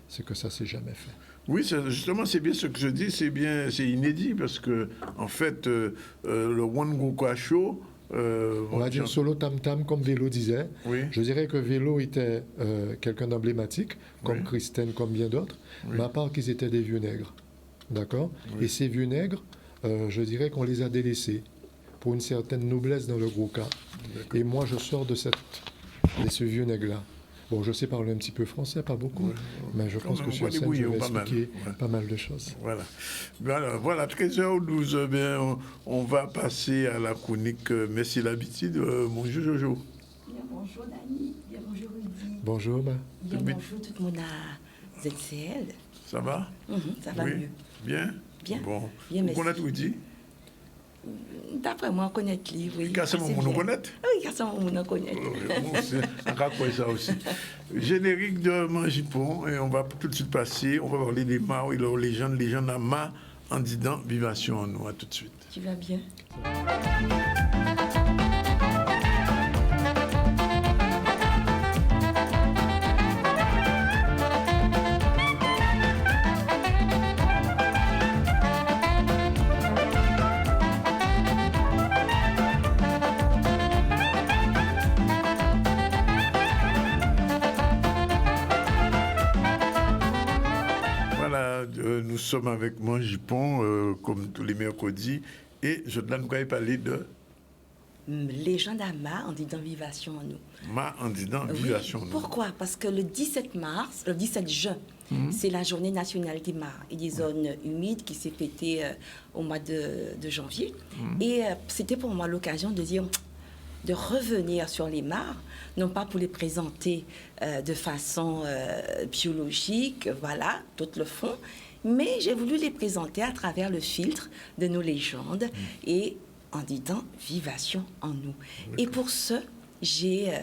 c'est que ça ne s'est jamais fait.
Oui, justement, c'est bien ce que je dis, c'est inédit, parce que, en fait, le One Gouka Show...
on va dire solo tam-tam, comme Vélo disait.
Oui.
Je dirais que Vélo était quelqu'un d'emblématique, comme Christine, comme bien d'autres, mais à part qu'ils étaient des vieux nègres. D'accord ? Et ces vieux nègres, je dirais qu'on les a délaissés pour une certaine noblesse dans le Gouka. Et moi, je sors de ce vieux nègre-là. Bon, je sais parler un petit peu français, pas beaucoup, mais je pense que sur scène, je vais expliquer pas mal de choses.
Voilà. Voilà, 13h12, bien, on va passer à la chronique Merci l'habitude. Bonjour Jojo.
Bien, bonjour Dani, bien bonjour Rudy.
Bonjour.
Bien bonjour tout le monde à ZCL.
Ça va?
Ça va mieux.
Bien?
Bien.
Bon.
Bien, merci.
On a tout dit?
D'après moi, on connaît le livre, oui.
Car c'est mon on connaît?
Oui, car c'est mon on connaît.
On va quoi ça aussi. Générique de Mangipon, et on va tout de suite passer, on va parler des Mao et leurs légendes à Ma en disant Vivation en nous. À tout de suite.
Tu vas bien?
Nous sommes avec Mangipon, comme tous les mercredis, et je dois nous parler de...
Légende à Ma en disant Vivation en nous.
Ma en disant Vivation en nous.
Pourquoi? Parce que le 17 juin, c'est la journée nationale des mares et des zones humides qui s'est fêtée au mois de janvier. Et c'était pour moi l'occasion de dire... de revenir sur les mares, non pas pour les présenter de façon biologique, voilà, d'autres le font, mais j'ai voulu les présenter à travers le filtre de nos légendes et en disant Vivation en nous. Et pour ce, j'ai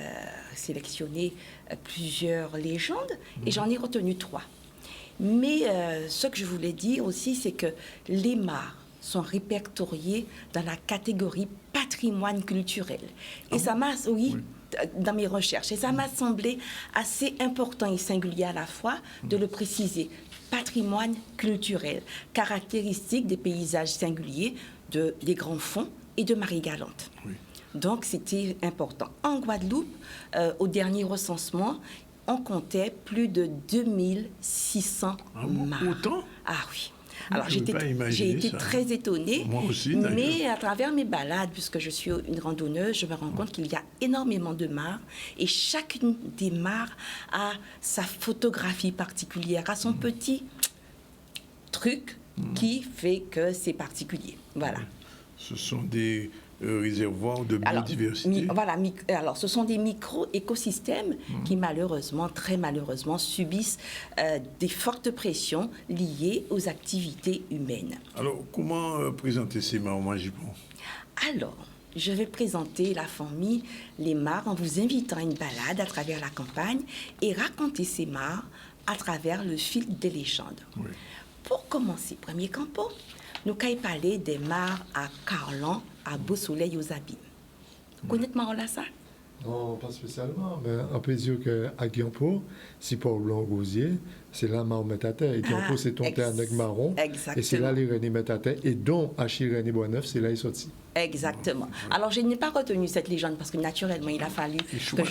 sélectionné plusieurs légendes et j'en ai retenu 3. Mais ce que je voulais dire aussi, c'est que les mares sont répertoriés dans la catégorie patrimoine culturel. Et ça m'a, dans mes recherches, et ça m'a semblé assez important et singulier à la fois de le préciser. Patrimoine culturel, caractéristique des paysages singuliers, des grands fonds et de Marie-Galante. Donc, c'était important. En Guadeloupe, au dernier recensement, on comptait plus de 2600 mares.
Autant?
Ah oui. Alors, j'ai été très étonnée.
Moi aussi,
mais à travers mes balades, puisque je suis une randonneuse, je me rends compte qu'il y a énormément de mares et chacune des mares a sa photographie particulière, a son petit truc qui fait que c'est particulier. Voilà.
Ce sont des réservoirs de biodiversité.
Alors, ce sont des micro-écosystèmes qui malheureusement, très malheureusement, subissent des fortes pressions liées aux activités humaines.
Alors, comment présenter ces mares au Mangipon?
Alors, je vais présenter la famille, les mares, en vous invitant à une balade à travers la campagne et raconter ces mares à travers le fil des légendes. Pour commencer, premier campo, nous avons parlé des mares à Carlan, à Beau Soleil aux Abîmes. Vous connaissez marre là ça?
Non, pas spécialement, mais on peut dire qu'à Guiampo, si pour Blanc-Rosier, c'est là où on met à terre. Et Guiampo, c'est ton terre avec marron.
Exactement.
Et c'est là les René mettent à terre. Et dont Achille René Boisneuf, c'est là il sorti.
Exactement. Alors, je n'ai pas retenu cette légende parce que naturellement, il a fallu que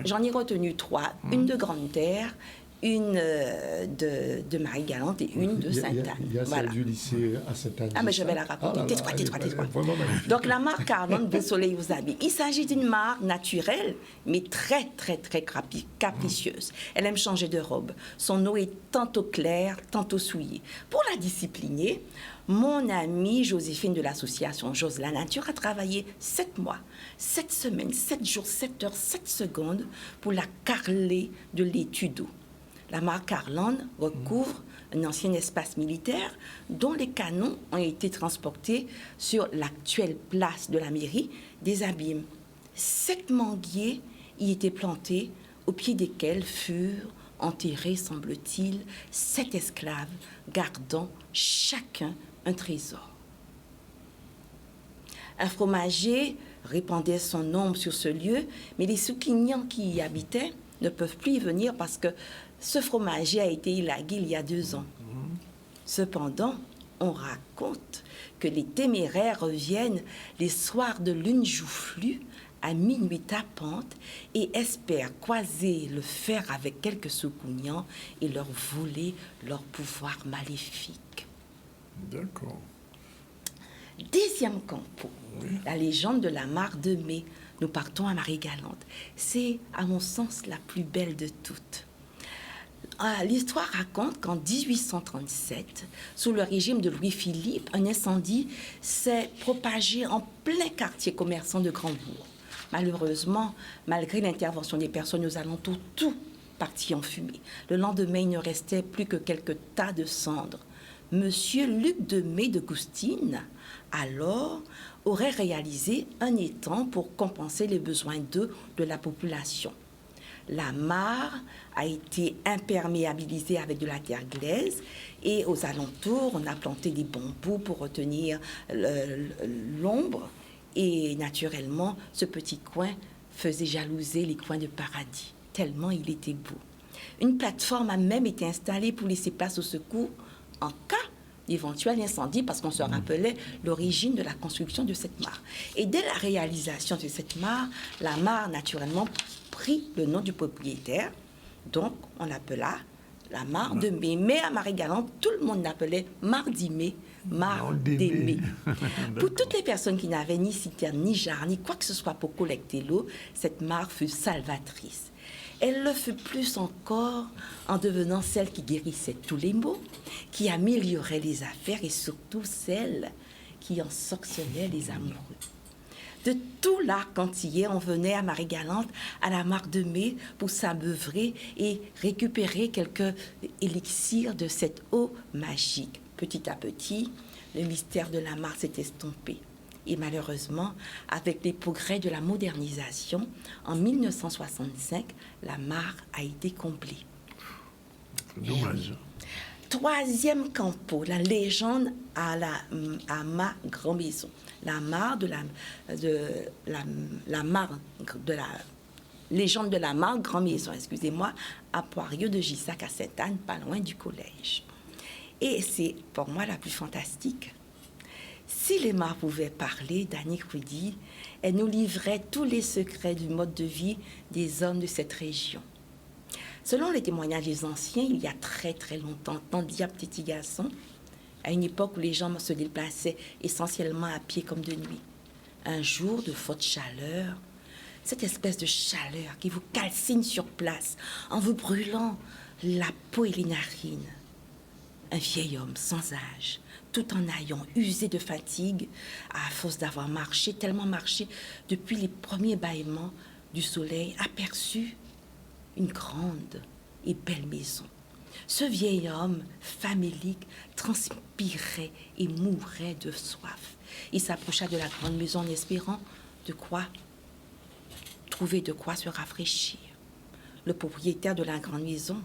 j'en ai retenu 3. Une de Grande-Terre, une de Marie-Galante et une de Sainte-Anne.
Il y a celle du lycée à Sainte-Anne.
Ah, mais je vais la raconter. Tais-toi. Donc, la mare Carlon de Soleil aux Abîmes. Il s'agit d'une mare naturelle, mais très, très, très capricieuse. Elle aime changer de robe. Son eau est tantôt claire, tantôt souillée. Pour la discipliner, mon amie Joséphine de l'association Jose la Nature a travaillé 7 mois, 7 semaines, 7 jours, 7 heures, 7 secondes pour la carreler de l'étui d'eau. La mare Carlon recouvre un ancien espace militaire dont les canons ont été transportés sur l'actuelle place de la mairie des Abîmes. 7 manguiers y étaient plantés, au pied desquels furent enterrés, semble-t-il, 7 esclaves gardant chacun un trésor. Un fromager répandait son ombre sur ce lieu, mais les Souquignans qui y habitaient ne peuvent plus y venir parce que ce fromager a été élagué il y a 2 ans. Cependant, on raconte que les téméraires reviennent les soirs de lune joufflue à minuit tapante et espèrent croiser le fer avec quelques Souquignans et leur voler leur pouvoir maléfique.
D'accord.
Deuxième campo, la légende de la mare de mai. Nous partons à Marie-Galante. C'est, à mon sens, la plus belle de toutes. L'histoire raconte qu'en 1837, sous le régime de Louis-Philippe, un incendie s'est propagé en plein quartier commerçant de Grandbourg. Malheureusement, malgré l'intervention des personnes aux alentours, tout partit en fumée. Le lendemain, il ne restait plus que quelques tas de cendres. Monsieur Luc de May de Goustine, alors, aurait réalisé un étang pour compenser les besoins d'eau de la population. La mare a été imperméabilisée avec de la terre glaise et aux alentours, on a planté des bambous pour retenir l'ombre. Et naturellement, ce petit coin faisait jalouser les coins de paradis, tellement il était beau. Une plateforme a même été installée pour laisser place au secours en cas d'éventuel incendie, parce qu'on se rappelait l'origine de la construction de cette mare. Et dès la réalisation de cette mare, la mare, naturellement, prit le nom du propriétaire. Donc, on l'appela la mare de mai. Mais à Marie-Galante, tout le monde l'appelait Mardi Mai, mare des mai. Pour toutes les personnes qui n'avaient ni citerne, ni jarre, ni quoi que ce soit pour collecter l'eau, cette mare fut salvatrice. Elle le fut plus encore en devenant celle qui guérissait tous les maux, qui améliorait les affaires et surtout celle qui ensorcelait les amoureux. De tout l'arc antillais, on venait à Marie-Galante, à la mare de mai, pour s'abeuvrer et récupérer quelques élixirs de cette eau magique. Petit à petit, le mystère de la mare s'est estompé. Et malheureusement, avec les progrès de la modernisation, en 1965, la mare a été comblée.
Dommage.
Troisième campo, la légende à ma grand-maison. La mare de la légende de la mare grand-maison, excusez-moi, à Poirieux de Gissac à Sainte-Anne, pas loin du collège. Et c'est pour moi la plus fantastique. Si les mares pouvaient parler, Dany Rudy, elle nous livrait tous les secrets du mode de vie des hommes de cette région. Selon les témoignages des anciens, il y a très très longtemps, dans Diable Petit Garçon, à une époque où les gens se déplaçaient essentiellement à pied comme de nuit. Un jour de forte chaleur, cette espèce de chaleur qui vous calcine sur place en vous brûlant la peau et les narines. Un vieil homme sans âge, tout en ayant usé de fatigue, à force d'avoir marché, tellement marché, depuis les premiers bâillements du soleil, aperçut une grande et belle maison. Ce vieil homme famélique transpirait et mourait de soif. Il s'approcha de la grande maison en espérant trouver de quoi se rafraîchir. Le propriétaire de la grande maison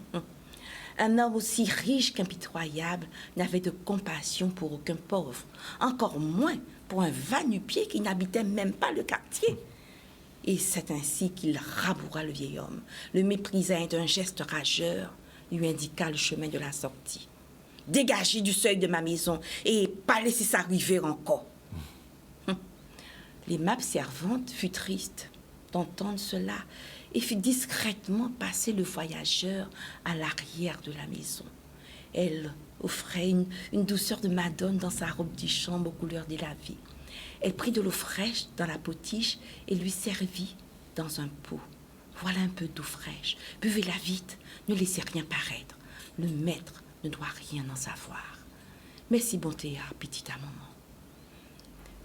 Un homme aussi riche qu'impitoyable n'avait de compassion pour aucun pauvre, encore moins pour un va-nu-pied qui n'habitait même pas le quartier. Et c'est ainsi qu'il raboura le vieil homme, le méprisa et d'un geste rageur, lui indiqua le chemin de la sortie. « Dégagez du seuil de ma maison et pas laisser ça arriver encore. » L'aimable servante fut triste d'entendre cela et fit discrètement passer le voyageur à l'arrière de la maison. Elle offrait une douceur de madone dans sa robe de chambre aux couleurs de la vie. Elle prit de l'eau fraîche dans la potiche et lui servit dans un pot. Voilà un peu d'eau fraîche. Buvez-la vite, ne laissez rien paraître. Le maître ne doit rien en savoir. Merci, bon théâtre, petite maman.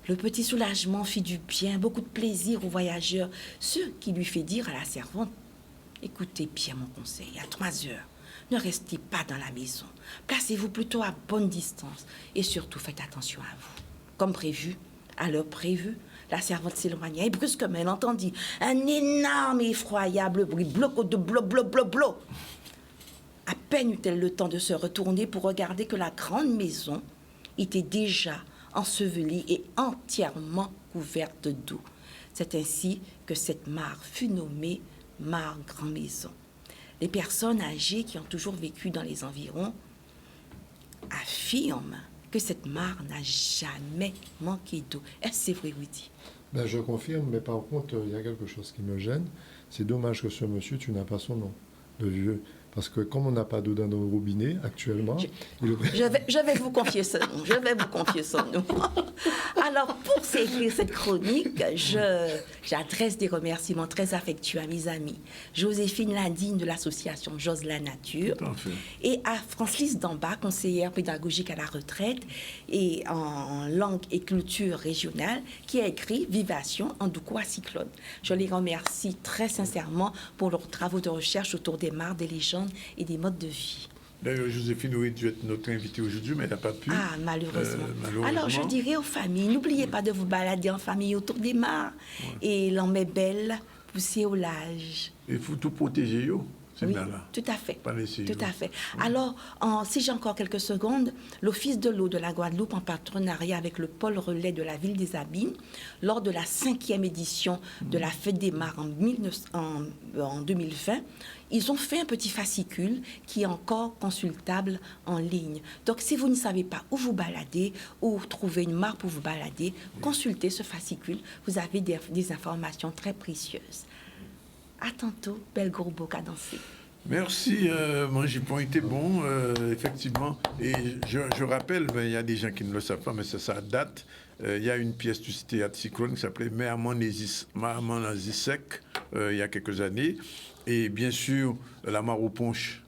Le petit soulagement fit du bien, beaucoup de plaisir au voyageur, ce qui lui fait dire à la servante « Écoutez bien mon conseil, à 3 heures, ne restez pas dans la maison. Placez-vous plutôt à bonne distance et surtout faites attention à vous. » Comme prévu, à l'heure prévue, la servante s'éloigna et brusquement elle entendit un énorme et effroyable bruit, bloc de blo, blo, blo, blo. À peine eut-elle le temps de se retourner pour regarder que la grande maison était déjà ensevelie et entièrement couverte d'eau. C'est ainsi que cette mare fut nommée mare Grand Maison. Les personnes âgées qui ont toujours vécu dans les environs affirment que cette mare n'a jamais manqué d'eau. Est-ce que c'est vrai, Rudy?
Ben, je confirme, mais par contre, il y a quelque chose qui me gêne. C'est dommage que ce monsieur, tu n'as pas son nom, le vieux. Parce que comme on n'a pas d'eau dans nos robinets actuellement...
Je vais vous confier son nom. Je vais vous confier son nom. Alors, pour écrire cette chronique, j'adresse des remerciements très affectueux à mes amis. Joséphine Landine de l'association J'ose la nature. Et à Francis Damba, conseillère pédagogique à la retraite et en langue et culture régionale, qui a écrit Vivation en Doukoua Cyclone. Je les remercie très sincèrement pour leurs travaux de recherche autour des mares, des légendes et des modes de vie.
D'ailleurs, Joséphine aurait dû être notre invitée aujourd'hui, mais elle n'a pas pu.
Ah, malheureusement. Alors, je dirais aux familles, n'oubliez pas de vous balader en famille autour des mares. Et l'en met belle, poussée au large.
Il faut tout protéger, yo.
Oui, tout à fait.
Pas laisser,
tout à fait. Alors, si j'ai encore quelques secondes, l'Office de l'eau de la Guadeloupe, en partenariat avec le pôle relais de la ville des Abîmes, lors de la 5e édition de la Fête des Mares en 2020, ils ont fait un petit fascicule qui est encore consultable en ligne. Donc, si vous ne savez pas où vous balader, ou trouver une mare pour vous balader, consultez ce fascicule. Vous avez des informations très précieuses. À tantôt, belle gourbeau à danser.
Merci, mon jupon était bon, effectivement. Et je rappelle, il y a des gens qui ne le savent pas, mais ça date. Il y a une pièce du théâtre Cyclone qui s'appelait Mermanazisek, il y a quelques années. Et bien sûr, La Mare aux Ponches.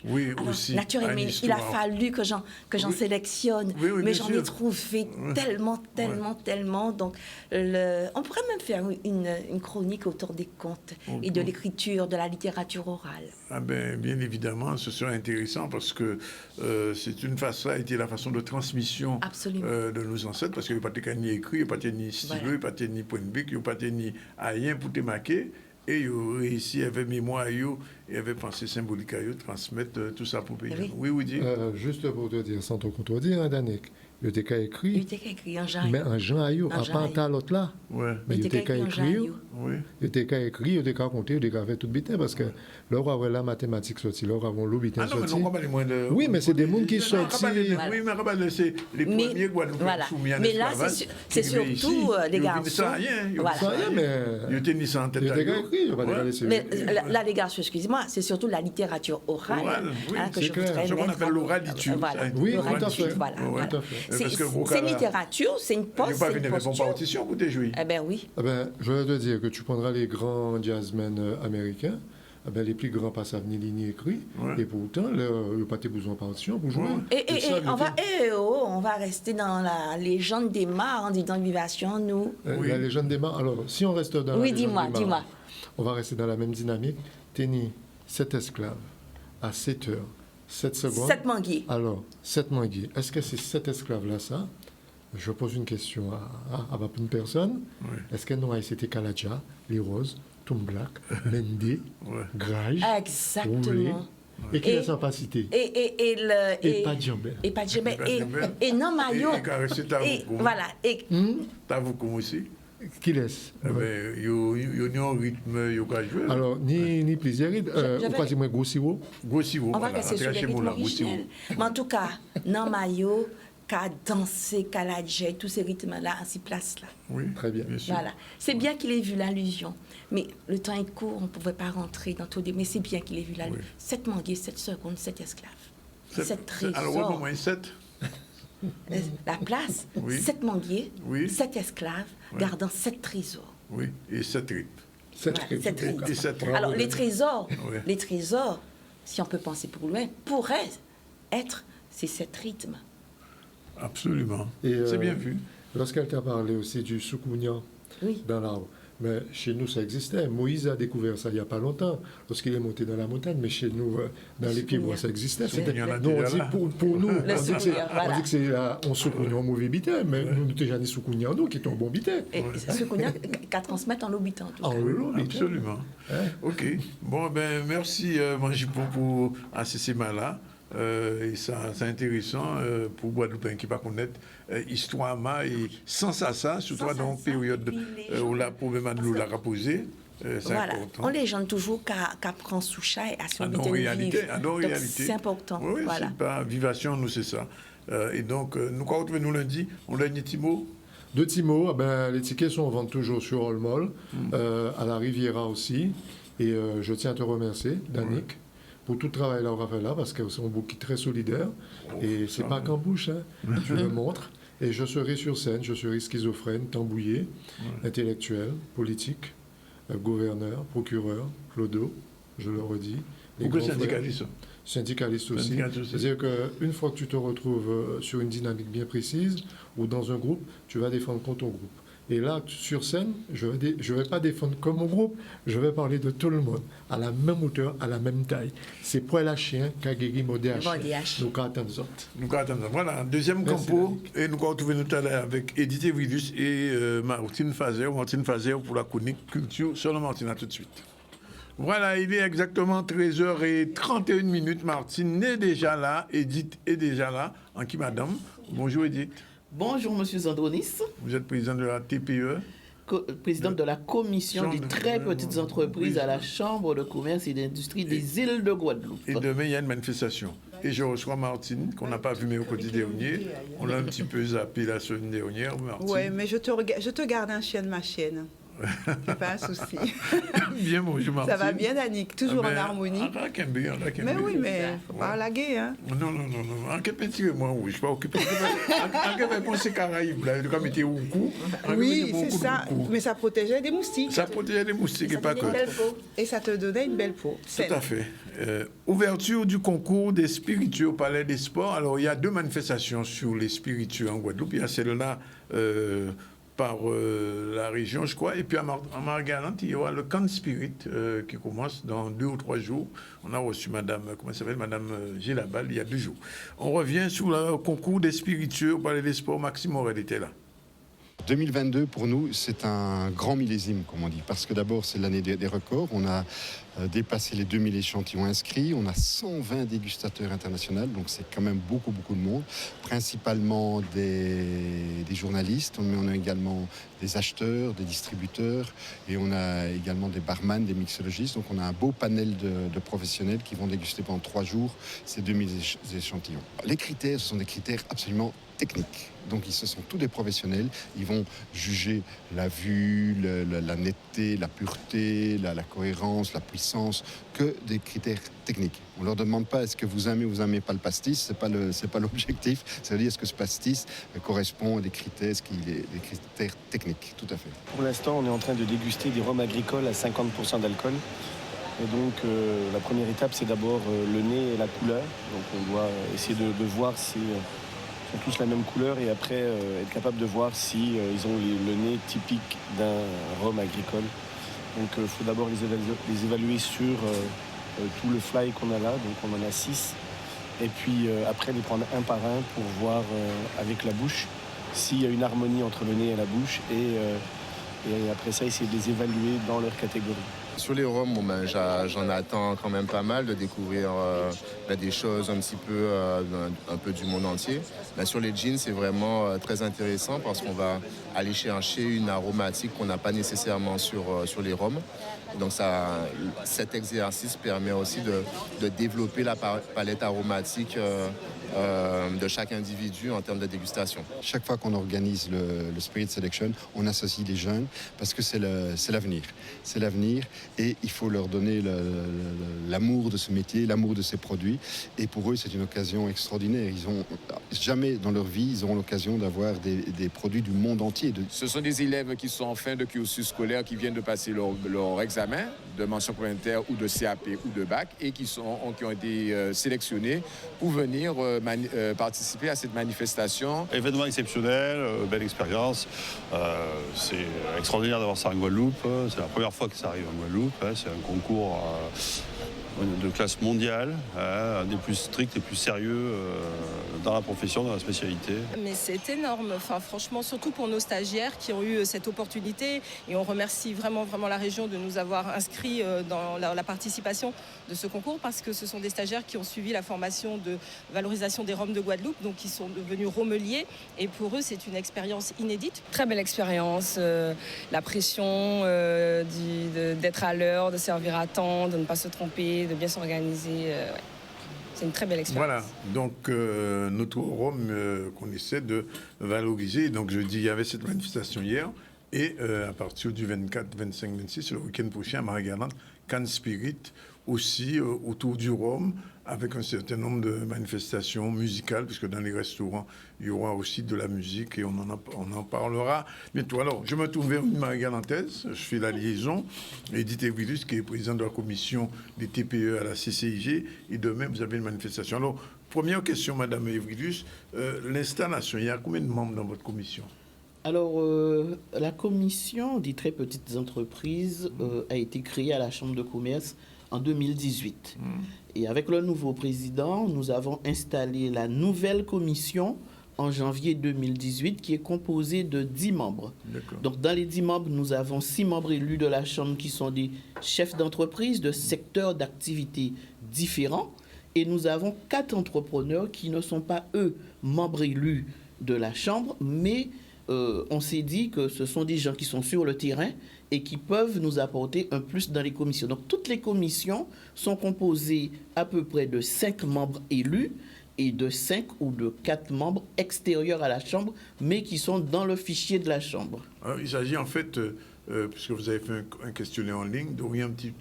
Oui, alors, aussi.
Naturellement, il a fallu que j'en sélectionne, mais j'en ai trouvé tellement. Donc, on pourrait même faire une chronique autour des contes et de l'écriture, de la littérature orale.
Ah ben, bien évidemment, ce serait intéressant parce que ça a été la façon de transmission de nos ancêtres, parce qu'il n'y a pas ni écrit, il n'y a pas ni stylo, il n'y a pas ni point de bic, il n'y a pas ni rien pour te marquer. Et ils ont réussi, avec mémoire, et avec pensée symbolique, à transmettre tout ça pour le pays. Oui, dis.
Juste pour te dire, sans te contredire, Danick, il était écrit.
En Jean.
Mais en Jean Ayou, à part à l'autre là.
Ouais.
Mais il était écrit. Il était écrit, il était compté, il était fait tout bité parce que là, on a la mathématique sortie, là, on a l'oubitin sorti. Oui, mais c'est des mondes qui sortent.
Oui, mais c'est les premiers Guadeloupéens soumis à
mais là, c'est surtout les garçons.
Il était ni sans tête.
Mais là, les garçons, excusez-moi, c'est surtout la littérature orale que je voudrais mettre.
Ce qu'on appelle l'oraliture.
Oui, tout à fait.
C'est littérature, c'est une posture.
Il n'y a pas une bonne partition pour te jouer.
Eh bien, oui.
Je vais te dire que tu prendras les grands jazzmen américains, les plus grands passent à venir ligne écrit, et pourtant, il n'y a pas besoin de partition pour jouer.
On va rester dans la légende des mares, en disant Vivation, nous.
La légende des mares, alors, si on reste dans la légende des mares, on va rester dans la même dynamique. Tenez 7 esclaves à 7 heures, 7 secondes.
7 manguiers.
Alors, 7 manguiers. Est-ce que c'est 7 esclaves-là, ça? Je pose une question à une personne. Est-ce que nous, c'était Kaladja, les Roses, Tom Black, Mende, Grage,
exactement.
Et qui laisse en pas citer? Et pas de jambes.
Et pas de jambes. Et non maillot.
Et
voilà. Et
t'as vous aussi?
Qui laisse?
Il y a un rythme, il y a jouer.
Alors, ni plaisir. Ou pas dire gros sirop?
Gros sirop.
On va rester sur les rythmes originels. Mais en tout cas, non maillot, qu'à danser, qu'à la jet, tous ces rythmes-là, en 6 places là.
Oui,
très bien.
Voilà. C'est bien qu'il ait vu l'allusion. Mais le temps est court, on ne pouvait pas rentrer dans tout. Mais c'est bien qu'il ait vu l'allusion. 7 manguiers, 7 secondes, 7 esclaves. 7 trésors.
Alors, au moins 7.
La place, 7 manguiers, 7 esclaves, gardant 7 trésors.
Oui, et 7 rythmes.
7 rythmes.
Alors, les trésors, si on peut penser pour loin, pourraient être ces 7 rythmes.
Absolument. C'est bien vu.
Lorsqu'elle t'a parlé aussi du soukounia dans l'arbre, mais chez nous, ça existait. Moïse a découvert ça il n'y a pas longtemps, lorsqu'il est monté dans la montagne, mais chez nous, dans les Pieds-Bois, ça existait. Non, on dit pour nous, on dit que c'est on soukounia en mauvais bité, mais nous, nous déjà des soukounia en nous qui sont bons bités.
Et soukounia qu'à transmettre en l'obitant, en tout cas.
Absolument. OK. Bon, ben merci, Manjipon, pour ACC Mala. Et ça, c'est intéressant pour Guadeloupe qui ne pas connaître histoire et sans ça, surtout dans une période où la problème de l'eau l'a posé. C'est important.
On les gens toujours qu'à prendre sous chat et à se mettre en
réalité.
C'est important.
Oui,
voilà.
C'est pas vivation, nous, c'est ça. Et donc, nous, quand on nous lundi, on a une Timo.
2 petits mots, les tickets sont en vente toujours sur All Mall, à la Riviera aussi. Et je tiens à te remercier, Danick. Pour tout le travail là, on va faire là, parce que c'est un bouquet très solidaire. Et c'est pas qu'en bouche, hein. Tu le montres. Et je serai sur scène, je serai schizophrène, tambouillé, intellectuel, politique, gouverneur, procureur, clodo, je le redis.
Pourquoi syndicaliste?
Syndicaliste aussi. C'est-à-dire qu'une fois que tu te retrouves sur une dynamique bien précise, ou dans un groupe, tu vas défendre contre ton groupe. Et là, sur scène, je ne vais pas défendre comme mon groupe, je vais parler de tout le monde, à la même hauteur, à la même taille. C'est pour la chien qu'a guéri mon DH. Nous attendons ça.
Voilà, deuxième campo, et nous allons retrouver tout à l'heure avec Edith Evridus et Martine Fazer pour la chronique culture. Seulement Martine, à tout de suite. Voilà, il est exactement 13h31. Martine est déjà là, Edith est déjà là. En qui, madame? Bonjour, Edith.
Bonjour, monsieur Zandronis.
Vous êtes président de la TPE.
Président de la commission des très petites entreprises à la Chambre de commerce et d'industrie des îles de Guadeloupe.
Et demain, il y a une manifestation. Et je reçois Martine, qu'on n'a pas vu mercredi dernier. On l'a un petit peu zappé la semaine dernière, Martine.
Oui, mais je te garde un chien de ma chienne. C'est pas un souci.
Bien, bonjour Martine.
Ça va bien, Danick, toujours en harmonie. Mais oui, mais faut pas laguer, hein.
Non. En quel petit moi, oui, je suis pas occupé. En quel réponse c'est Caraïbes, là, quand mettez au cou.
Oui, c'est ça. Mais ça protégeait des moustiques.
Ça protégeait des moustiques et pas que.
Et ça te donnait une belle peau.
Tout à fait. Ouverture du concours des spiritueux au Palais des Sports. Alors, il y a 2 manifestations sur les spiritueux en Guadeloupe. Il y a celle-là par la région, je crois. Et puis à Margalante, il y aura le Camp Spirit qui commence dans 2 ou 3 jours. On a reçu Madame Gélabal il y a 2 jours. On revient sur le concours des spiritueux au Palais des Sports. Maxime Morel était là.
2022, pour nous, c'est un grand millésime, comme on dit, parce que d'abord, c'est l'année des records. On a dépassé les 2000 échantillons inscrits. On a 120 dégustateurs internationaux, donc c'est quand même beaucoup de monde. Principalement des journalistes, mais on a également des acheteurs, des distributeurs, et on a également des barman, des mixologistes. Donc on a un beau panel de professionnels qui vont déguster pendant 3 jours ces 2000 échantillons. Les critères, ce sont des critères absolument techniques. Donc ce sont tous des professionnels. Ils vont juger la vue, la netteté, la pureté, la cohérence, la puissance, que des critères techniques. On ne leur demande pas est-ce que vous aimez ou vous n'aimez pas le pastis, c'est pas l'objectif. C'est-à-dire est-ce que ce pastis correspond à des critères, des critères techniques, tout à fait.
Pour l'instant, on est en train de déguster des rhums agricoles à 50% d'alcool. Et donc la première étape, c'est d'abord le nez et la couleur. Donc on doit essayer de voir si ont tous la même couleur et après être capable de voir si ils ont le nez typique d'un rhum agricole. Donc il faut d'abord les évaluer sur tout le fly qu'on a là, donc on en a 6. Et puis après les prendre un par un pour voir avec la bouche s'il y a une harmonie entre le nez et la bouche et après ça essayer de les évaluer dans leur catégorie.
Sur les rhums, j'en attends quand même pas mal de découvrir des choses un peu du monde entier. Mais sur les gins, c'est vraiment très intéressant parce qu'on va aller chercher une aromatique qu'on n'a pas nécessairement sur les rhums. Donc cet exercice permet aussi de développer la palette aromatique de chaque individu en termes de dégustation.
Chaque fois qu'on organise le Spirit Selection, on associe les jeunes parce que c'est l'avenir. C'est l'avenir et il faut leur donner l'amour de ce métier, l'amour de ces produits. Et pour eux, c'est une occasion extraordinaire. Jamais dans leur vie, ils auront l'occasion d'avoir des produits du monde entier.
Ce sont des élèves qui sont en fin de cursus scolaire, qui viennent de passer leur examen de mention complémentaire ou de CAP ou de bac et qui ont été sélectionnés pour venir participer à cette manifestation.
Événement exceptionnel, belle expérience. C'est extraordinaire d'avoir ça en Guadeloupe. C'est la première fois que ça arrive en Guadeloupe. C'est un concours de classe mondiale, un des plus stricts et plus sérieux dans la profession, dans la spécialité.
Mais c'est énorme, franchement, surtout pour nos stagiaires qui ont eu cette opportunité. Et on remercie vraiment la région de nous avoir inscrits dans la participation de ce concours parce que ce sont des stagiaires qui ont suivi la formation de valorisation des rhums de Guadeloupe, donc qui sont devenus rommeliers. Et pour eux, c'est une expérience inédite.
Très belle expérience, la pression d'être à l'heure, de servir à temps, de ne pas se tromper, de bien s'organiser. C'est une très belle expérience.
Voilà, donc notre rhum qu'on essaie de valoriser. Donc je dis, il y avait cette manifestation hier et à partir du 24, 25, 26, le week-end prochain à Marie-Galante, Cannes Spirit aussi autour du rhum avec un certain nombre de manifestations musicales, puisque dans les restaurants, il y aura aussi de la musique et on en parlera bientôt. Alors, je me tourne vers une Marie-Galantaise, je fais la liaison, Edith Evrilus, qui est présidente de la commission des TPE à la CCIG, et demain, vous avez une manifestation. Alors, première question, Madame Evrilus, l'installation, il y a combien de membres dans votre commission ?
Alors, la commission des très petites entreprises a été créée à la Chambre de commerce en 2018. Et avec le nouveau président, nous avons installé la nouvelle commission en janvier 2018 qui est composée de 10 membres. Donc, dans les 10 membres, nous avons 6 membres élus de la Chambre qui sont des chefs d'entreprise de secteurs d'activité différents. Et nous avons 4 entrepreneurs qui ne sont pas, eux, membres élus de la Chambre, mais on s'est dit que ce sont des gens qui sont sur le terrain et qui peuvent nous apporter un plus dans les commissions. Donc, toutes les commissions sont composées à peu près de 5 membres élus et de 5 ou de 4 membres extérieurs à la Chambre, mais qui sont dans le fichier de la Chambre.
Alors, il s'agit en fait, puisque vous avez fait un questionnaire en ligne, d'orienter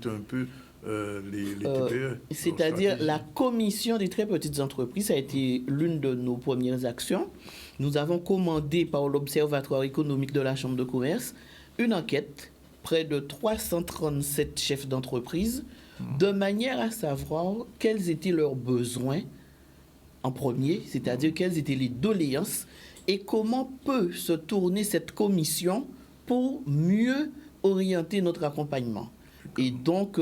un peu les TPE.
C'est-à-dire la commission des très petites entreprises, ça a été l'une de nos premières actions. Nous avons commandé par l'Observatoire économique de la Chambre de commerce une enquête, près de 337 chefs d'entreprise, de manière à savoir quels étaient leurs besoins en premier, c'est-à-dire quelles étaient les doléances et comment peut se tourner cette commission pour mieux orienter notre accompagnement. Et donc,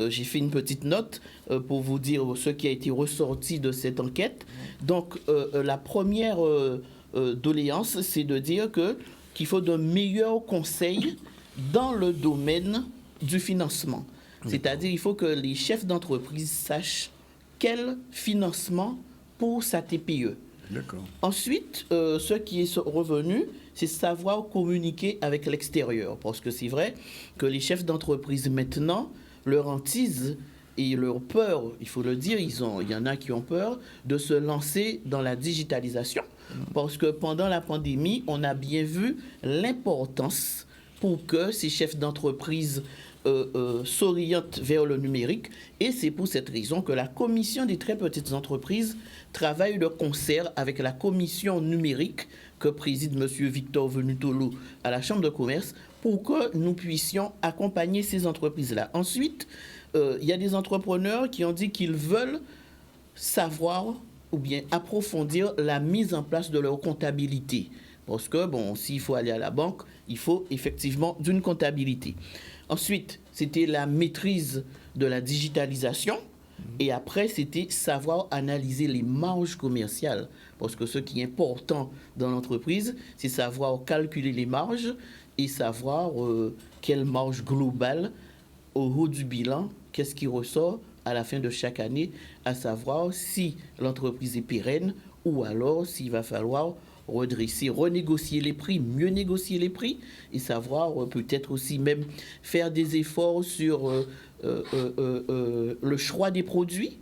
j'ai fait une petite note pour vous dire ce qui a été ressorti de cette enquête. Donc, la première doléance, c'est de dire qu'il faut de meilleurs conseils dans le domaine du financement. C'est-à-dire qu'il faut que les chefs d'entreprise sachent quel financement pour sa TPE. Ensuite, ce qui est revenu, c'est savoir communiquer avec l'extérieur. Parce que c'est vrai que les chefs d'entreprise maintenant, leur hantise et leur peur, il faut le dire, il y en a qui ont peur de se lancer dans la digitalisation. Parce que pendant la pandémie, on a bien vu l'importance pour que ces chefs d'entreprise s'orientent vers le numérique. Et c'est pour cette raison que la commission des très petites entreprises travaille de concert avec la commission numérique que préside M. Victor Venutolo à la Chambre de commerce pour que nous puissions accompagner ces entreprises-là. Ensuite, il y a des entrepreneurs qui ont dit qu'ils veulent savoir ou bien approfondir la mise en place de leur comptabilité. Parce que, bon, s'il faut aller à la banque, il faut effectivement d'une comptabilité. Ensuite, c'était la maîtrise de la digitalisation. Et après, c'était savoir analyser les marges commerciales. Parce que ce qui est important dans l'entreprise, c'est savoir calculer les marges et savoir quelle marge globale au haut du bilan, qu'est-ce qui ressort à la fin de chaque année, à savoir si l'entreprise est pérenne ou alors s'il va falloir redresser, renégocier les prix, mieux négocier les prix et savoir peut-être aussi même faire des efforts sur le choix des produits,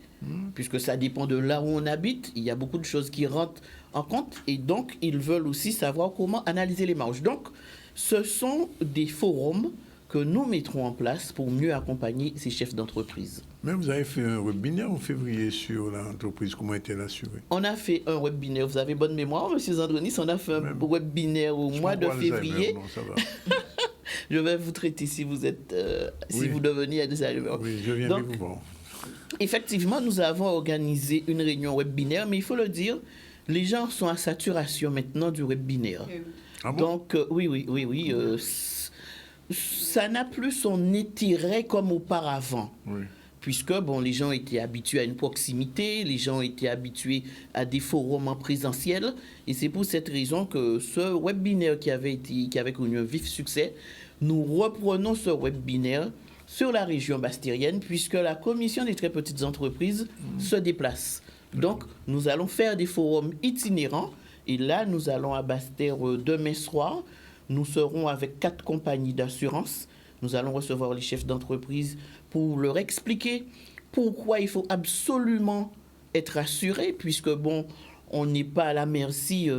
puisque ça dépend de là où on habite. Il y a beaucoup de choses qui rentrent en compte et donc ils veulent aussi savoir comment analyser les marges. Donc, ce sont des forums que nous mettrons en place pour mieux accompagner ces chefs d'entreprise.
Mais vous avez fait un webinaire en février sur l'entreprise, comment était assurée?
On a fait un webinaire, vous avez bonne mémoire, M. Zandronis, on a fait un webinaire au mois de février.
Non, ça va.
Je vais vous traiter si vous êtes, si vous devenez Alzheimer.
Oui, je viens de vous voir.
Effectivement, nous avons organisé une réunion webinaire, mais il faut le dire, les gens sont à saturation maintenant du webinaire.
Ah bon?
Donc, oui, ça n'a plus son intérêt comme auparavant.
Oui.
Puisque bon, les gens étaient habitués à une proximité, les gens étaient habitués à des forums en présentiel. Et c'est pour cette raison que ce webinaire qui avait connu un vif succès, nous reprenons ce webinaire sur la région bastérienne, puisque la Commission des très petites entreprises se déplace. Donc, nous allons faire des forums itinérants. Et là, nous allons à Basse-Terre demain soir. Nous serons avec 4 compagnies d'assurance. Nous allons recevoir les chefs d'entreprise pour leur expliquer pourquoi il faut absolument être assuré, puisque bon, on n'est pas à la merci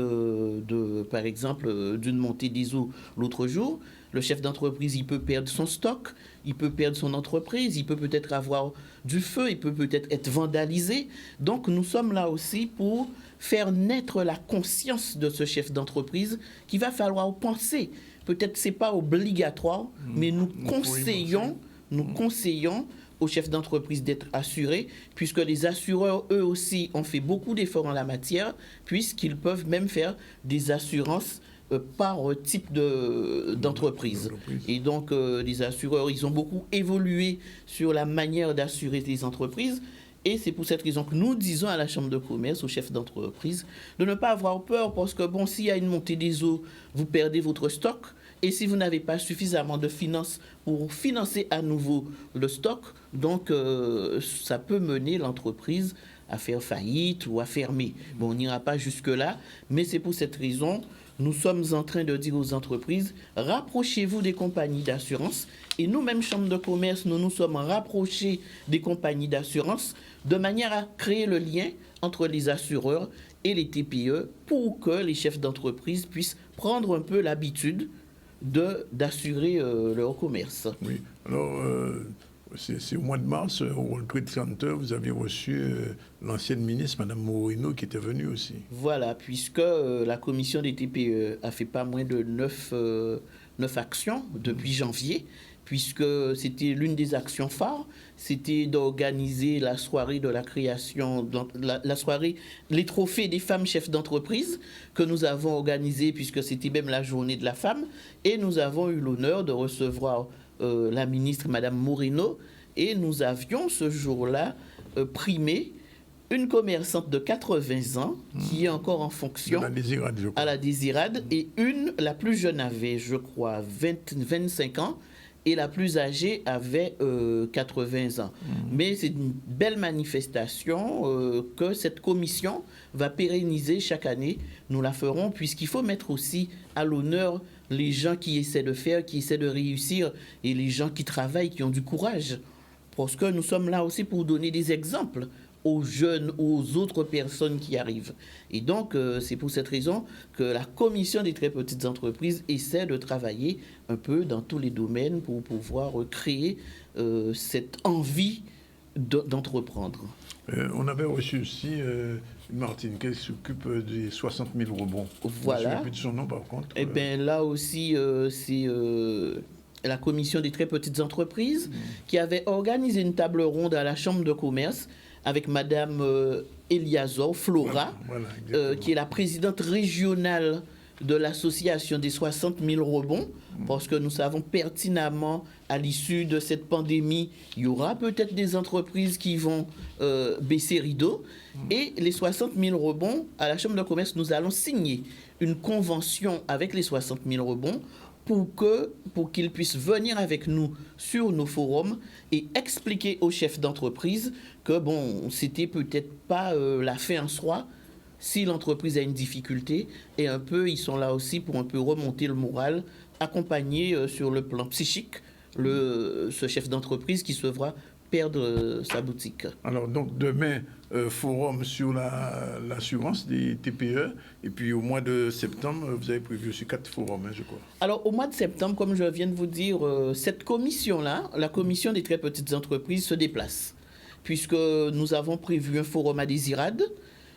par exemple, d'une montée des eaux l'autre jour. Le chef d'entreprise, il peut perdre son stock, il peut perdre son entreprise, il peut peut-être avoir du feu, il peut peut-être être vandalisé. Donc, nous sommes là aussi pour faire naître la conscience de ce chef d'entreprise qu'il va falloir penser. Peut-être c'est pas obligatoire, mais nous conseillons aux chefs d'entreprise d'être assurés, puisque les assureurs, eux aussi, ont fait beaucoup d'efforts en la matière, puisqu'ils peuvent même faire des assurances par type d'entreprise. Et donc, les assureurs, ils ont beaucoup évolué sur la manière d'assurer les entreprises. Et c'est pour cette raison que nous disons à la Chambre de commerce, aux chefs d'entreprise, de ne pas avoir peur, parce que bon, s'il y a une montée des eaux, vous perdez votre stock. Et si vous n'avez pas suffisamment de finances pour financer à nouveau le stock, donc ça peut mener l'entreprise à faire faillite ou à fermer. Bon, on n'ira pas jusque-là, mais c'est pour cette raison nous sommes en train de dire aux entreprises, rapprochez-vous des compagnies d'assurance. Et nous-mêmes, Chambre de commerce, nous nous sommes rapprochés des compagnies d'assurance de manière à créer le lien entre les assureurs et les TPE pour que les chefs d'entreprise puissent prendre un peu l'habitude d'assurer leur commerce.
Oui. Alors, c'est au mois de mars, au World Trade Center, vous avez reçu l'ancienne ministre, Mme Moreno, qui était venue aussi.
Voilà, puisque la commission des TPE a fait pas moins de 9 actions depuis janvier, puisque c'était l'une des actions phares, c'était d'organiser la soirée de la création, la soirée, les trophées des femmes chefs d'entreprise que nous avons organisé, puisque c'était même la journée de la femme, et nous avons eu l'honneur de recevoir la ministre, Mme Moreno, et nous avions ce jour-là primé une commerçante de 80 ans qui est encore en fonction à la Désirade, et la plus jeune avait, je crois, 25 ans, et la plus âgée avait 80 ans. Mais c'est une belle manifestation que cette commission va pérenniser chaque année. Nous la ferons, puisqu'il faut mettre aussi à l'honneur les gens qui essaient de faire, qui essaient de réussir, et les gens qui travaillent, qui ont du courage. Parce que nous sommes là aussi pour donner des exemples aux jeunes, aux autres personnes qui arrivent. Et donc, c'est pour cette raison que la Commission des très petites entreprises essaie de travailler un peu dans tous les domaines pour pouvoir créer cette envie d'entreprendre.
On avait reçu aussi une Martine qui s'occupe des 60 000 rebonds.
Voilà.
Je ne me souviens plus de son nom, par contre.
Eh bien, là aussi, c'est la Commission des très petites entreprises qui avait organisé une table ronde à la Chambre de commerce avec Madame Eliazor Flora, qui est la présidente régionale de l'association des 60 000 rebonds, parce que nous savons pertinemment, à l'issue de cette pandémie, il y aura peut-être des entreprises qui vont baisser rideau. Et les 60 000 rebonds, à la Chambre de commerce, nous allons signer une convention avec les 60 000 rebonds pour qu'ils puissent venir avec nous sur nos forums et expliquer aux chefs d'entreprise que, bon, c'était peut-être pas la fin en soi si l'entreprise a une difficulté, et un peu, ils sont là aussi pour un peu remonter le moral, accompagner sur le plan psychique ce chef d'entreprise qui se verra perdre sa boutique.
Alors, donc, demain, forum sur l'assurance des TPE. Et puis, au mois de septembre, vous avez prévu aussi 4 forums, hein, je crois.
Alors, au mois de septembre, comme je viens de vous dire, cette commission-là, la commission des très petites entreprises, se déplace. Puisque nous avons prévu un forum à Désirade,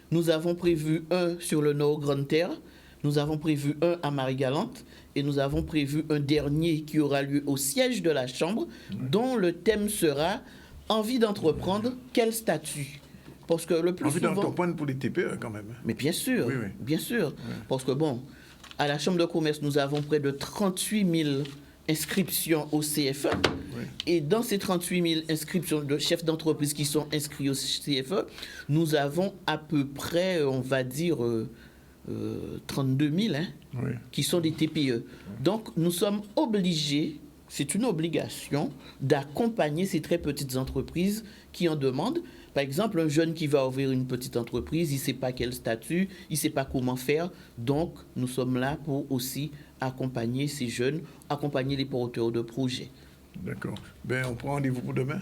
nous avons prévu un sur le Nord Grande Terre, nous avons prévu un à Marie-Galante, et nous avons prévu un dernier qui aura lieu au siège de la Chambre, dont le thème sera « Envie d'entreprendre, quel statut ?» Parce que le plus
envie
souvent...
d'entreprendre pour les TPE, quand même.
Mais bien sûr, bien sûr. Parce que, bon, à la Chambre de commerce, nous avons près de 38 000 inscriptions au CFE. Et dans ces 38 000 inscriptions de chefs d'entreprise qui sont inscrits au CFE, nous avons à peu près, on va dire, 32 000 qui sont des TPE. Donc, nous sommes obligés, c'est une obligation, d'accompagner ces très petites entreprises qui en demandent. Par exemple, un jeune qui va ouvrir une petite entreprise, il ne sait pas quel statut, il ne sait pas comment faire. Donc, nous sommes là pour aussi accompagner ces jeunes, accompagner les porteurs de projets.
D'accord. Ben, on prend rendez-vous pour demain?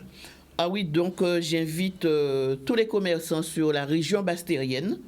Ah oui, donc j'invite tous les commerçants sur la région bastérienne,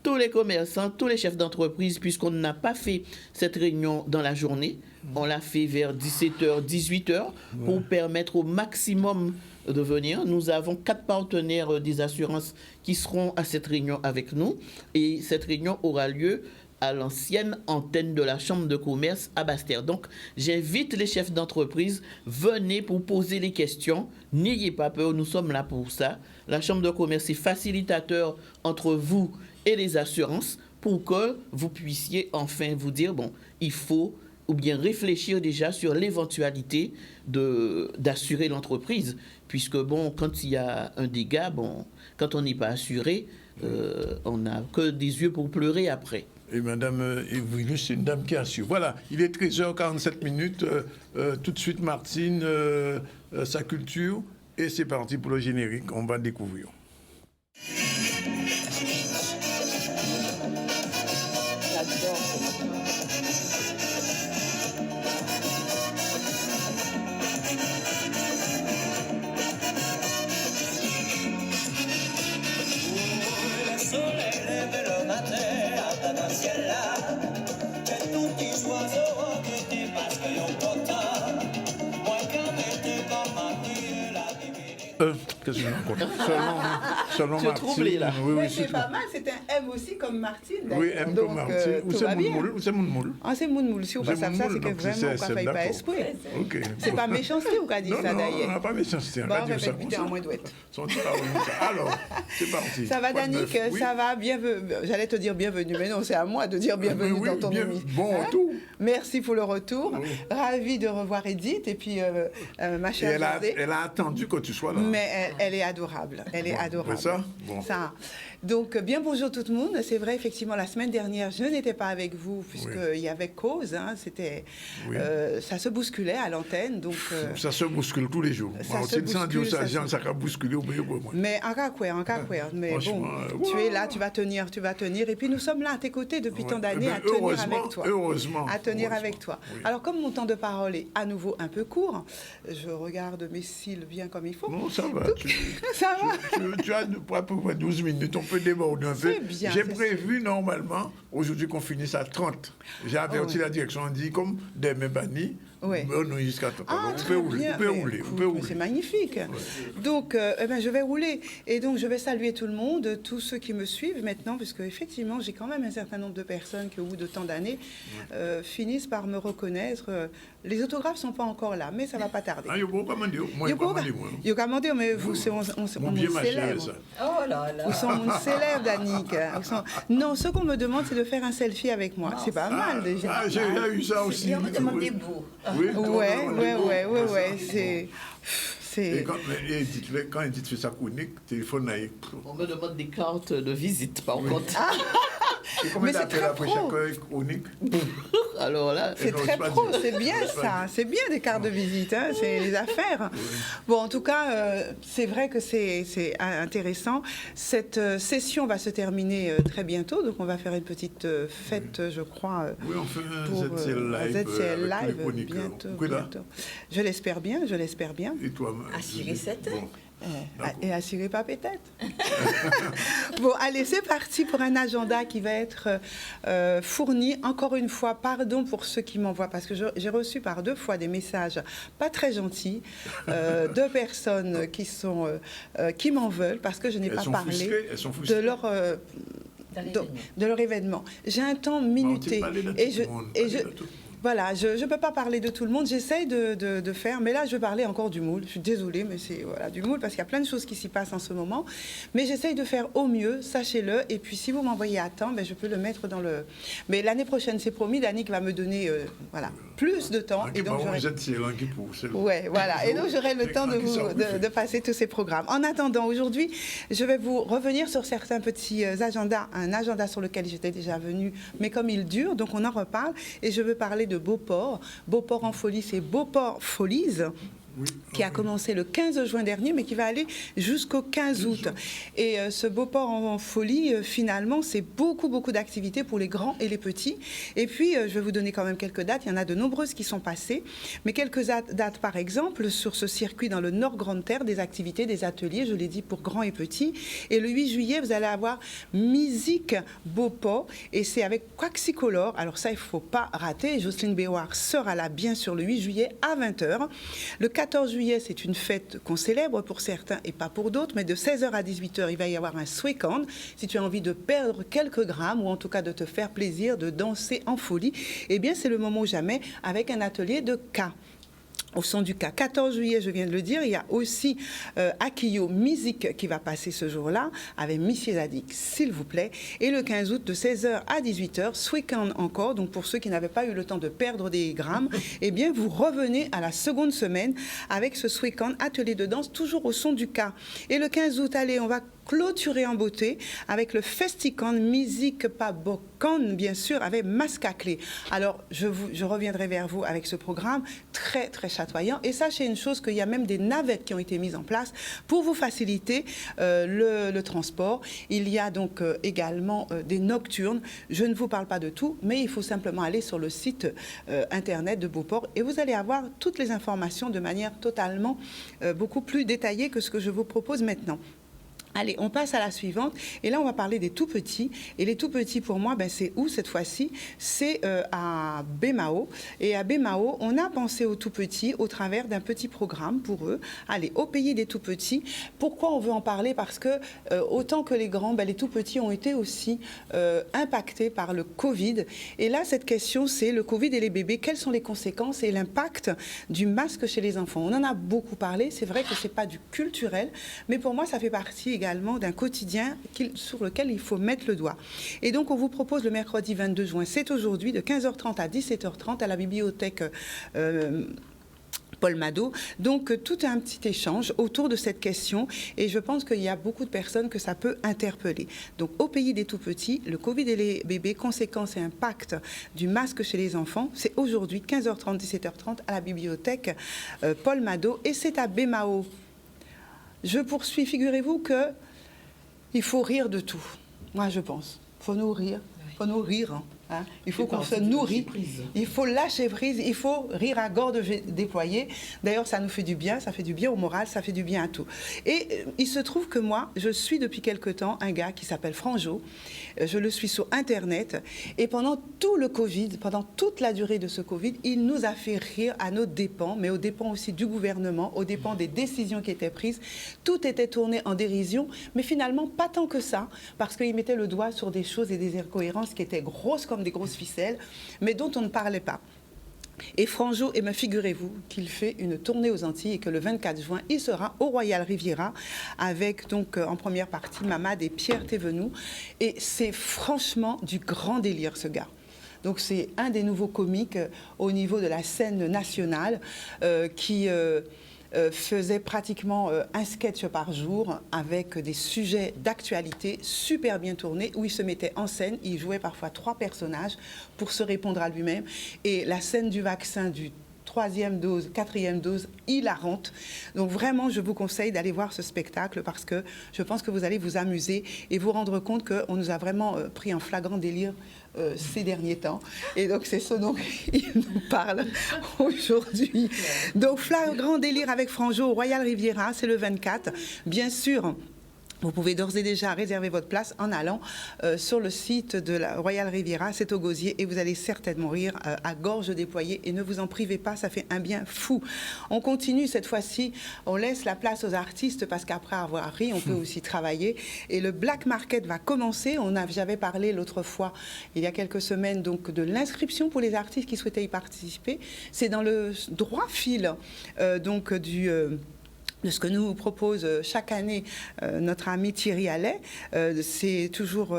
tous les commerçants, tous les chefs d'entreprise, puisqu'on n'a pas fait cette réunion dans la journée. On l'a fait vers 17h, 18h, pour permettre au maximum de venir. Nous avons 4 partenaires des assurances qui seront à cette réunion avec nous. Et cette réunion aura lieu à l'ancienne antenne de la Chambre de commerce à Basse-Terre. Donc, j'invite les chefs d'entreprise, venez pour poser les questions. N'ayez pas peur, nous sommes là pour ça. La Chambre de commerce est facilitateur entre vous et les assurances pour que vous puissiez enfin vous dire, bon, il faut ou bien réfléchir déjà sur l'éventualité d'assurer l'entreprise. Puisque, bon, quand il y a un dégât, bon, quand on n'est pas assuré, on n'a que des yeux pour pleurer après.
Et Madame Evrinus, c'est une dame qui assure. Voilà, il est 13h47. Tout de suite, Martine, sa culture. Et c'est parti pour le générique. On va découvrir. Qu'est-ce que je raconte? Selon
Tu es
Martine.
troublé là.
Oui,
c'est pas mal, c'est un M aussi comme Martine.
Oui, M
donc,
comme Martine. Ou c'est Mounmoul? Ou c'est Mounmoul?
Ah, c'est Mounmoul. Si on passe à ça, c'est que vraiment, on ne fait pas esprit.
Ok.
C'est pas méchanceté ou qu'a dit ça d'ailleurs?
Non, pas méchanceté.
Bon, on va écouter en moins douette.
Alors, c'est parti.
Ça va, Danick? Ça va? J'allais te dire bienvenue, mais non, c'est à moi de dire bienvenue dans ton émission.
Bon retour.
Merci pour le retour. Ravi de revoir Edith et puis ma chère Josée.
Elle a attendu que tu sois là.
Mais elle est adorable. Elle est adorable.
Ça? Bon.
Ça. Donc, bien bonjour tout le monde. C'est vrai, effectivement, la semaine dernière, je n'étais pas avec vous puisqu'il y avait cause. Hein, ça se bousculait à l'antenne. Donc,
ça se bouscule tous les jours. Sans dire ça a bousculé au milieu de moi.
Mais en cas quoi. Mais bon, tu es là, tu vas tenir. Et puis, nous sommes là à tes côtés depuis tant d'années à tenir avec toi.
Heureusement.
À tenir avec toi.
Oui.
Alors, comme mon temps de parole est à nouveau un peu court, je regarde mes cils bien comme il faut.
Non, ça va.
Ça va.
Tu as à peu près 12 minutes. On peut déborder un peu.
Bien,
j'ai prévu normalement aujourd'hui qu'on finisse à 30. J'ai averti la direction, on dit comme des bannis.
Oui.
Non, jusqu'à 30. On peut rouler.
C'est magnifique. Ouais. Donc, je vais rouler. Et donc, je vais saluer tout le monde, tous ceux qui me suivent maintenant, parce qu'effectivement, j'ai quand même un certain nombre de personnes qui, au bout de tant d'années, finissent par me reconnaître. Les autographes ne sont pas encore là, mais ça ne va pas tarder.
Ah, il faut commander.
Il faut commander, mais vous, c'est on célèbre.
Oh là là.
Vous sont mon célèbre, Danick. Non, ce qu'on me demande, c'est de faire un selfie avec moi. C'est pas mal, déjà.
Ah, j'ai eu ça aussi.
Et on me demande des beaux.
Oui, c'est...
Et quand Edith fait sa chronique, téléphone avec...
On me demande des cartes de visite, par contre.
Combien
c'est
d'appels
très
après
pro.
chaque chronique?
Alors là,
C'est très pro, c'est bien ça. C'est bien des cartes de visite, hein, c'est les affaires. Bon, en tout cas, c'est vrai que c'est intéressant. Cette session va se terminer très bientôt, donc on va faire une petite fête, je crois,
Oui, on fait un
pour
ZCL Live,
ZCL
avec tous les
Live
chroniqueurs.
bientôt,
Oui, là.
bientôt. Je l'espère bien, je l'espère bien.
Et toi,
Assurer cette heure.
Et assurez pas peut-être. Bon, allez, c'est parti pour un agenda qui va être fourni. Encore une fois, pardon pour ceux qui m'envoient, parce que j'ai reçu par 2 fois des messages pas très gentils de personnes qui m'en veulent parce que je n'ai pas parlé de leur... de leur événement. J'ai un temps minuté voilà, je ne peux pas parler de tout le monde, j'essaye de faire, mais là je vais parler encore du moule, je suis désolée, mais c'est voilà, du moule parce qu'il y a plein de choses qui s'y passent en ce moment, mais j'essaye de faire au mieux, sachez-le, et puis si vous m'envoyez à temps, ben, je peux le mettre dans le... Mais l'année prochaine, c'est promis, Danick va me donner voilà, plus de temps. Et donc ouais, voilà, et donc j'aurai le temps de passer tous ces programmes. En attendant, aujourd'hui, je vais vous revenir sur certains petits agendas, un agenda sur lequel j'étais déjà venue, mais comme il dure, donc on en reparle, et je veux parler de Beauport. Beauport en folie, c'est Beauport Folies. Qui a commencé le 15 juin dernier, mais qui va aller jusqu'au 15 août. Et ce Beauport en folie, finalement, c'est beaucoup d'activités pour les grands et les petits. Et puis, je vais vous donner quand même quelques dates. Il y en a de nombreuses qui sont passées. Mais quelques dates, par exemple, sur ce circuit dans le Nord Grande-Terre, des activités, des ateliers, je l'ai dit, pour grands et petits. Et le 8 juillet, vous allez avoir Musique Beauport. Et c'est avec Quaxicolor. Alors ça, il ne faut pas rater. Jocelyne Béouard sera là, bien sûr, le 8 juillet à 20h. Le 14 juillet, c'est une fête qu'on célèbre pour certains et pas pour d'autres, mais de 16h à 18h, il va y avoir un Swekand. Si tu as envie de perdre quelques grammes ou en tout cas de te faire plaisir, de danser en folie, eh bien c'est le moment ou jamais avec un atelier de K. Au son du cas. 14 juillet, je viens de le dire, il y a aussi Akiyo Musique qui va passer ce jour-là avec Missy Zadig, s'il vous plaît. Et le 15 août, de 16h à 18h, Swekand encore. Donc pour ceux qui n'avaient pas eu le temps de perdre des grammes, eh bien vous revenez à la seconde semaine avec ce Swekand, atelier de danse, toujours au son du cas. Et le 15 août, allez, on va clôturer en beauté avec le Festicand, musique pas bocan, bien sûr, avec Masque à clé. Alors, je reviendrai vers vous avec ce programme très chatoyant. Et sachez une chose, qu'il y a même des navettes qui ont été mises en place pour vous faciliter le transport. Il y a donc également des nocturnes. Je ne vous parle pas de tout, mais il faut simplement aller sur le site internet de Beauport et vous allez avoir toutes les informations de manière totalement beaucoup plus détaillée que ce que je vous propose maintenant. Allez, on passe à la suivante. Et là, on va parler des tout-petits. Et les tout-petits, pour moi, ben, c'est où cette fois-ci? C'est à Bémao. Et à Bémao, on a pensé aux tout-petits au travers d'un petit programme pour eux. Allez, au pays des tout-petits. Pourquoi on veut en parler? Parce que autant que les grands, ben, les tout-petits ont été aussi impactés par le Covid. Et là, cette question, c'est le Covid et les bébés. Quelles sont les conséquences et l'impact du masque chez les enfants? On en a beaucoup parlé. C'est vrai que ce n'est pas du culturel, mais pour moi, ça fait partie également d'un quotidien sur lequel il faut mettre le doigt. Et donc, on vous propose le mercredi 22 juin, c'est aujourd'hui, de 15h30 à 17h30 à la bibliothèque Paul Mado. Donc, tout un petit échange autour de cette question et je pense qu'il y a beaucoup de personnes que ça peut interpeller. Donc, au pays des tout-petits, le Covid et les bébés, conséquences et impact du masque chez les enfants, c'est aujourd'hui, 15h30, 17h30 à la bibliothèque Paul Mado et c'est à Bémao. Je poursuis. Figurez-vous qu'il faut rire de tout. Moi, je pense. Il faut nous rire. Il faut nous rire. Hein. Il faut qu'on se nourrit. Il faut lâcher prise. Il faut rire à gorge déployée. D'ailleurs, ça nous fait du bien. Ça fait du bien au moral. Ça fait du bien à tout. Et il se trouve que moi, je suis depuis quelque temps un gars qui s'appelle Franjo. Je le suis sur Internet. Et pendant tout le Covid, pendant toute la durée de ce Covid, il nous a fait rire à nos dépens, mais aux dépens aussi du gouvernement, aux dépens des décisions qui étaient prises. Tout était tourné en dérision, mais finalement pas tant que ça, parce qu'il mettait le doigt sur des choses et des incohérences qui étaient grosses comme des grosses ficelles, mais dont on ne parlait pas. Et Franjo, et figurez-vous qu'il fait une tournée aux Antilles et que le 24 juin, il sera au Royal Riviera avec donc en première partie Mamad et Pierre Thévenoud. Et c'est franchement du grand délire, ce gars. Donc c'est un des nouveaux comiques au niveau de la scène nationale qui faisait pratiquement un sketch par jour avec des sujets d'actualité super bien tournés où il se mettait en scène, il jouait parfois 3 personnages pour se répondre à lui-même. Et la scène du vaccin du 3e dose, 4e dose, hilarante. Donc vraiment, je vous conseille d'aller voir ce spectacle parce que je pense que vous allez vous amuser et vous rendre compte qu'on nous a vraiment pris en flagrant délire ces derniers temps. Et donc, c'est ce dont il nous parle aujourd'hui. Donc, flagrant délire avec Franjo au Royal Riviera, c'est le 24. Bien sûr, vous pouvez d'ores et déjà réserver votre place en allant sur le site de la Royal Riviera, c'est au Gosier, et vous allez certainement rire à gorge déployée et ne vous en privez pas, ça fait un bien fou. On continue cette fois-ci, on laisse la place aux artistes parce qu'après avoir ri, on peut aussi travailler. Et le Black Market va commencer. J'avais parlé l'autre fois, il y a quelques semaines, donc de l'inscription pour les artistes qui souhaitaient y participer. C'est dans le droit fil donc de ce que nous propose chaque année notre ami Thierry Allais. C'est toujours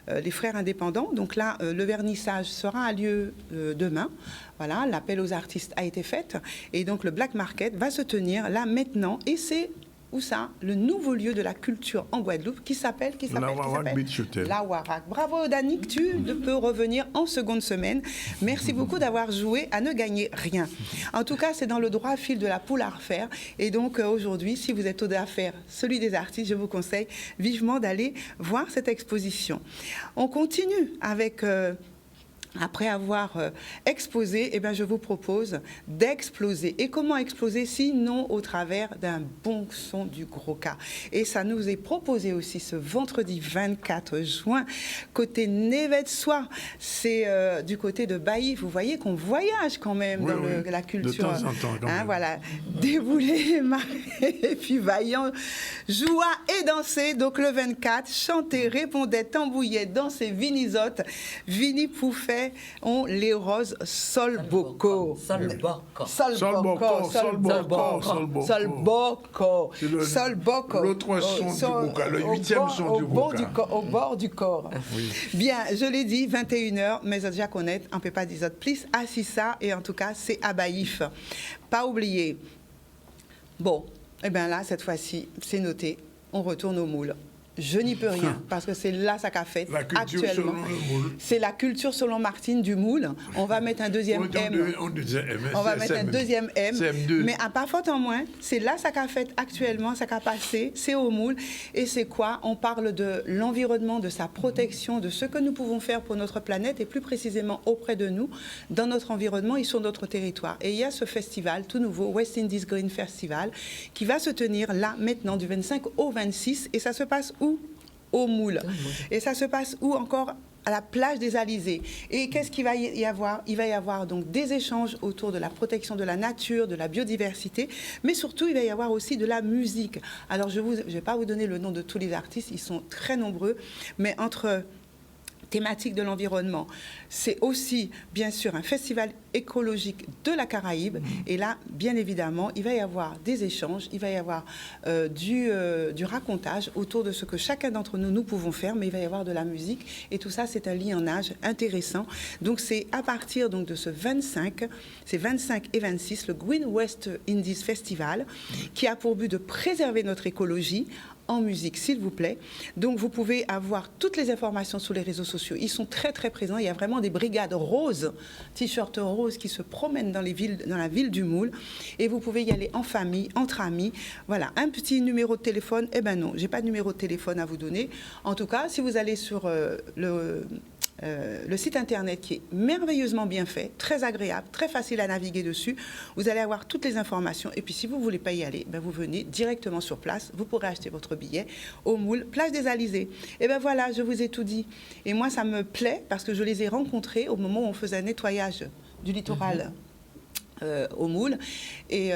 les frères indépendants. Donc là, le vernissage sera lieu demain. Voilà, l'appel aux artistes a été fait. Et donc le Black Market va se tenir là maintenant. Et c'est où ça? Le nouveau lieu de la culture en Guadeloupe qui s'appelle
La Warak Beach Hotel.
La Warak. Bravo Danick, tu peux revenir en seconde semaine. Merci beaucoup d'avoir joué à ne gagner rien. En tout cas, c'est dans le droit fil de la poule à refaire. Et donc aujourd'hui, si vous êtes au d'affaires, celui des artistes, je vous conseille vivement d'aller voir cette exposition. On continue avec... Après avoir exposé, eh bien, je vous propose d'exploser. Et comment exploser sinon au travers d'un bon son du gros cas. Et ça nous est proposé aussi ce vendredi 24 juin, côté Névet-Soie. C'est du côté de Bailly. Vous voyez qu'on voyage quand même dans la culture.
De temps en temps, quand même.
Voilà. Déboulé, et puis vaillant, joie et danser. Donc le 24, chanter, répondait, tambouillait, dansait, vinizote, Vini Pouffet, on les roses Sol Boko.
Sol Boko. L'autre son du Boko, le 8e son du Boko.
Au bord du corps.
Oui.
Bien, je l'ai dit, 21h, mais déjà connaître, on ne peut pas dire autre plus. Assis ça, et en tout cas, c'est à Baïf. Pas oublier. Bon, et bien là, cette fois-ci, c'est noté. On retourne au moule. Je n'y peux rien, parce que c'est là ça qu'a fait actuellement. C'est la culture selon Martine du moule. On va mettre un deuxième M. On va mettre un deuxième M. Mais à pas faute en moins, c'est là ça qu'a fait actuellement, ça qu'a passé, c'est au moule. Et c'est quoi? On parle de l'environnement, de sa protection, de ce que nous pouvons faire pour notre planète et plus précisément auprès de nous, dans notre environnement et sur notre territoire. Et il y a ce festival tout nouveau, West Indies Green Festival, qui va se tenir là maintenant du 25 au 26. Et ça se passe où? Au moule. Et ça se passe où? Encore à la plage des Alizés. Et qu'est-ce qu'il va y avoir? Il va y avoir donc des échanges autour de la protection de la nature, de la biodiversité, mais surtout il va y avoir aussi de la musique. Alors je ne vais pas vous donner le nom de tous les artistes, ils sont très nombreux, mais entre thématique de l'environnement, c'est aussi bien sûr un festival écologique de la Caraïbe. Et là, bien évidemment, il va y avoir des échanges, il va y avoir du racontage autour de ce que chacun d'entre nous pouvons faire, mais il va y avoir de la musique. Et tout ça, c'est un lignage intéressant. Donc c'est à partir donc, de ce 25, c'est 25 et 26, le Green West Indies Festival, qui a pour but de préserver notre écologie en musique, s'il vous plaît. Donc, vous pouvez avoir toutes les informations sur les réseaux sociaux. Ils sont très, très présents. Il y a vraiment des brigades roses, t-shirts roses, qui se promènent dans la ville du Moule. Et vous pouvez y aller en famille, entre amis. Voilà, un petit numéro de téléphone. Eh ben non, j'ai pas de numéro de téléphone à vous donner. En tout cas, si vous allez sur le site internet qui est merveilleusement bien fait, très agréable, très facile à naviguer dessus. Vous allez avoir toutes les informations. Et puis, si vous ne voulez pas y aller, ben vous venez directement sur place. Vous pourrez acheter votre billet au Moule, plage des Alizés. Et ben voilà, je vous ai tout dit. Et moi, ça me plaît parce que je les ai rencontrés au moment où on faisait un nettoyage du littoral. Au Moule, et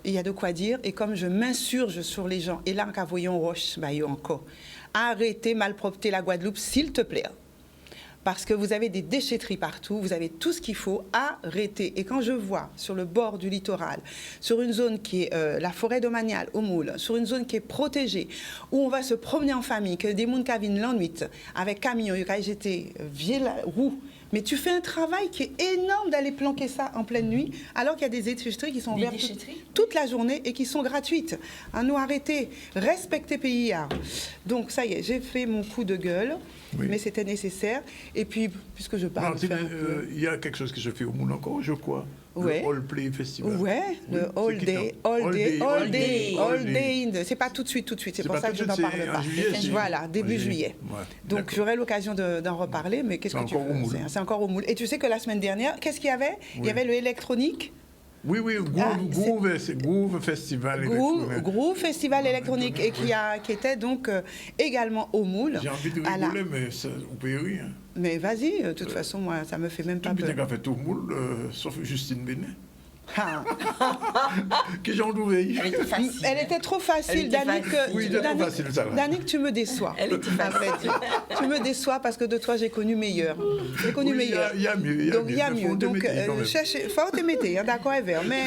il y a de quoi dire, et comme je m'insurge sur les gens, et là, quand voyons roche, bah, encore, arrêtez malpropreté la Guadeloupe, s'il te plaît. Parce que vous avez des déchetteries partout, vous avez tout ce qu'il faut, arrêter. Et quand je vois sur le bord du littoral, sur une zone qui est la forêt domaniale au Moule, sur une zone qui est protégée, où on va se promener en famille, que des gens qui viennent la nuit avec camion, j'étais vieille roue, Mais tu fais un travail qui est énorme d'aller planquer ça en pleine nuit, alors qu'il y a des déchetteries qui sont ouvertes toute la journée et qui sont gratuites. À nous arrêter, respecter PIA. Donc ça y est, j'ai fait mon coup de gueule, mais c'était nécessaire. Et puis, puisque je parle...
Martine, il y a quelque chose qui se fait au monde encore, je crois.
Ouais.
Le All Play Festival.
Ouais, le All Day. C'est pas tout de suite. C'est pour ça que je n'en parle pas. Voilà, début juillet.
Ouais,
donc j'aurai l'occasion d'en reparler, mais qu'est-ce que tu veux? C'est encore au moule. Et tu sais que la semaine dernière, qu'est-ce qu'il y avait? Il y avait le électronique.
Oui, Groove Festival électronique.
Groove Festival électronique et qui était donc également au moule.
J'ai envie de rigoler, mais vous pouvez rire.
Mais vas-y, de toute façon, moi, ça me fait même pas peur.
Tout le fait au moule, sauf Justine Bénet. Que j'en douais.
Elle était trop facile, Danick.
Oui, trop facile, ça.
Danick, tu me déçois. Elle était facile. Tu me déçois parce que de toi, j'ai connu meilleur.
Il y a mieux.
Donc, il y a mieux. Donc, cherchez. Faut t'aimer, d'accord, Ever. Mais.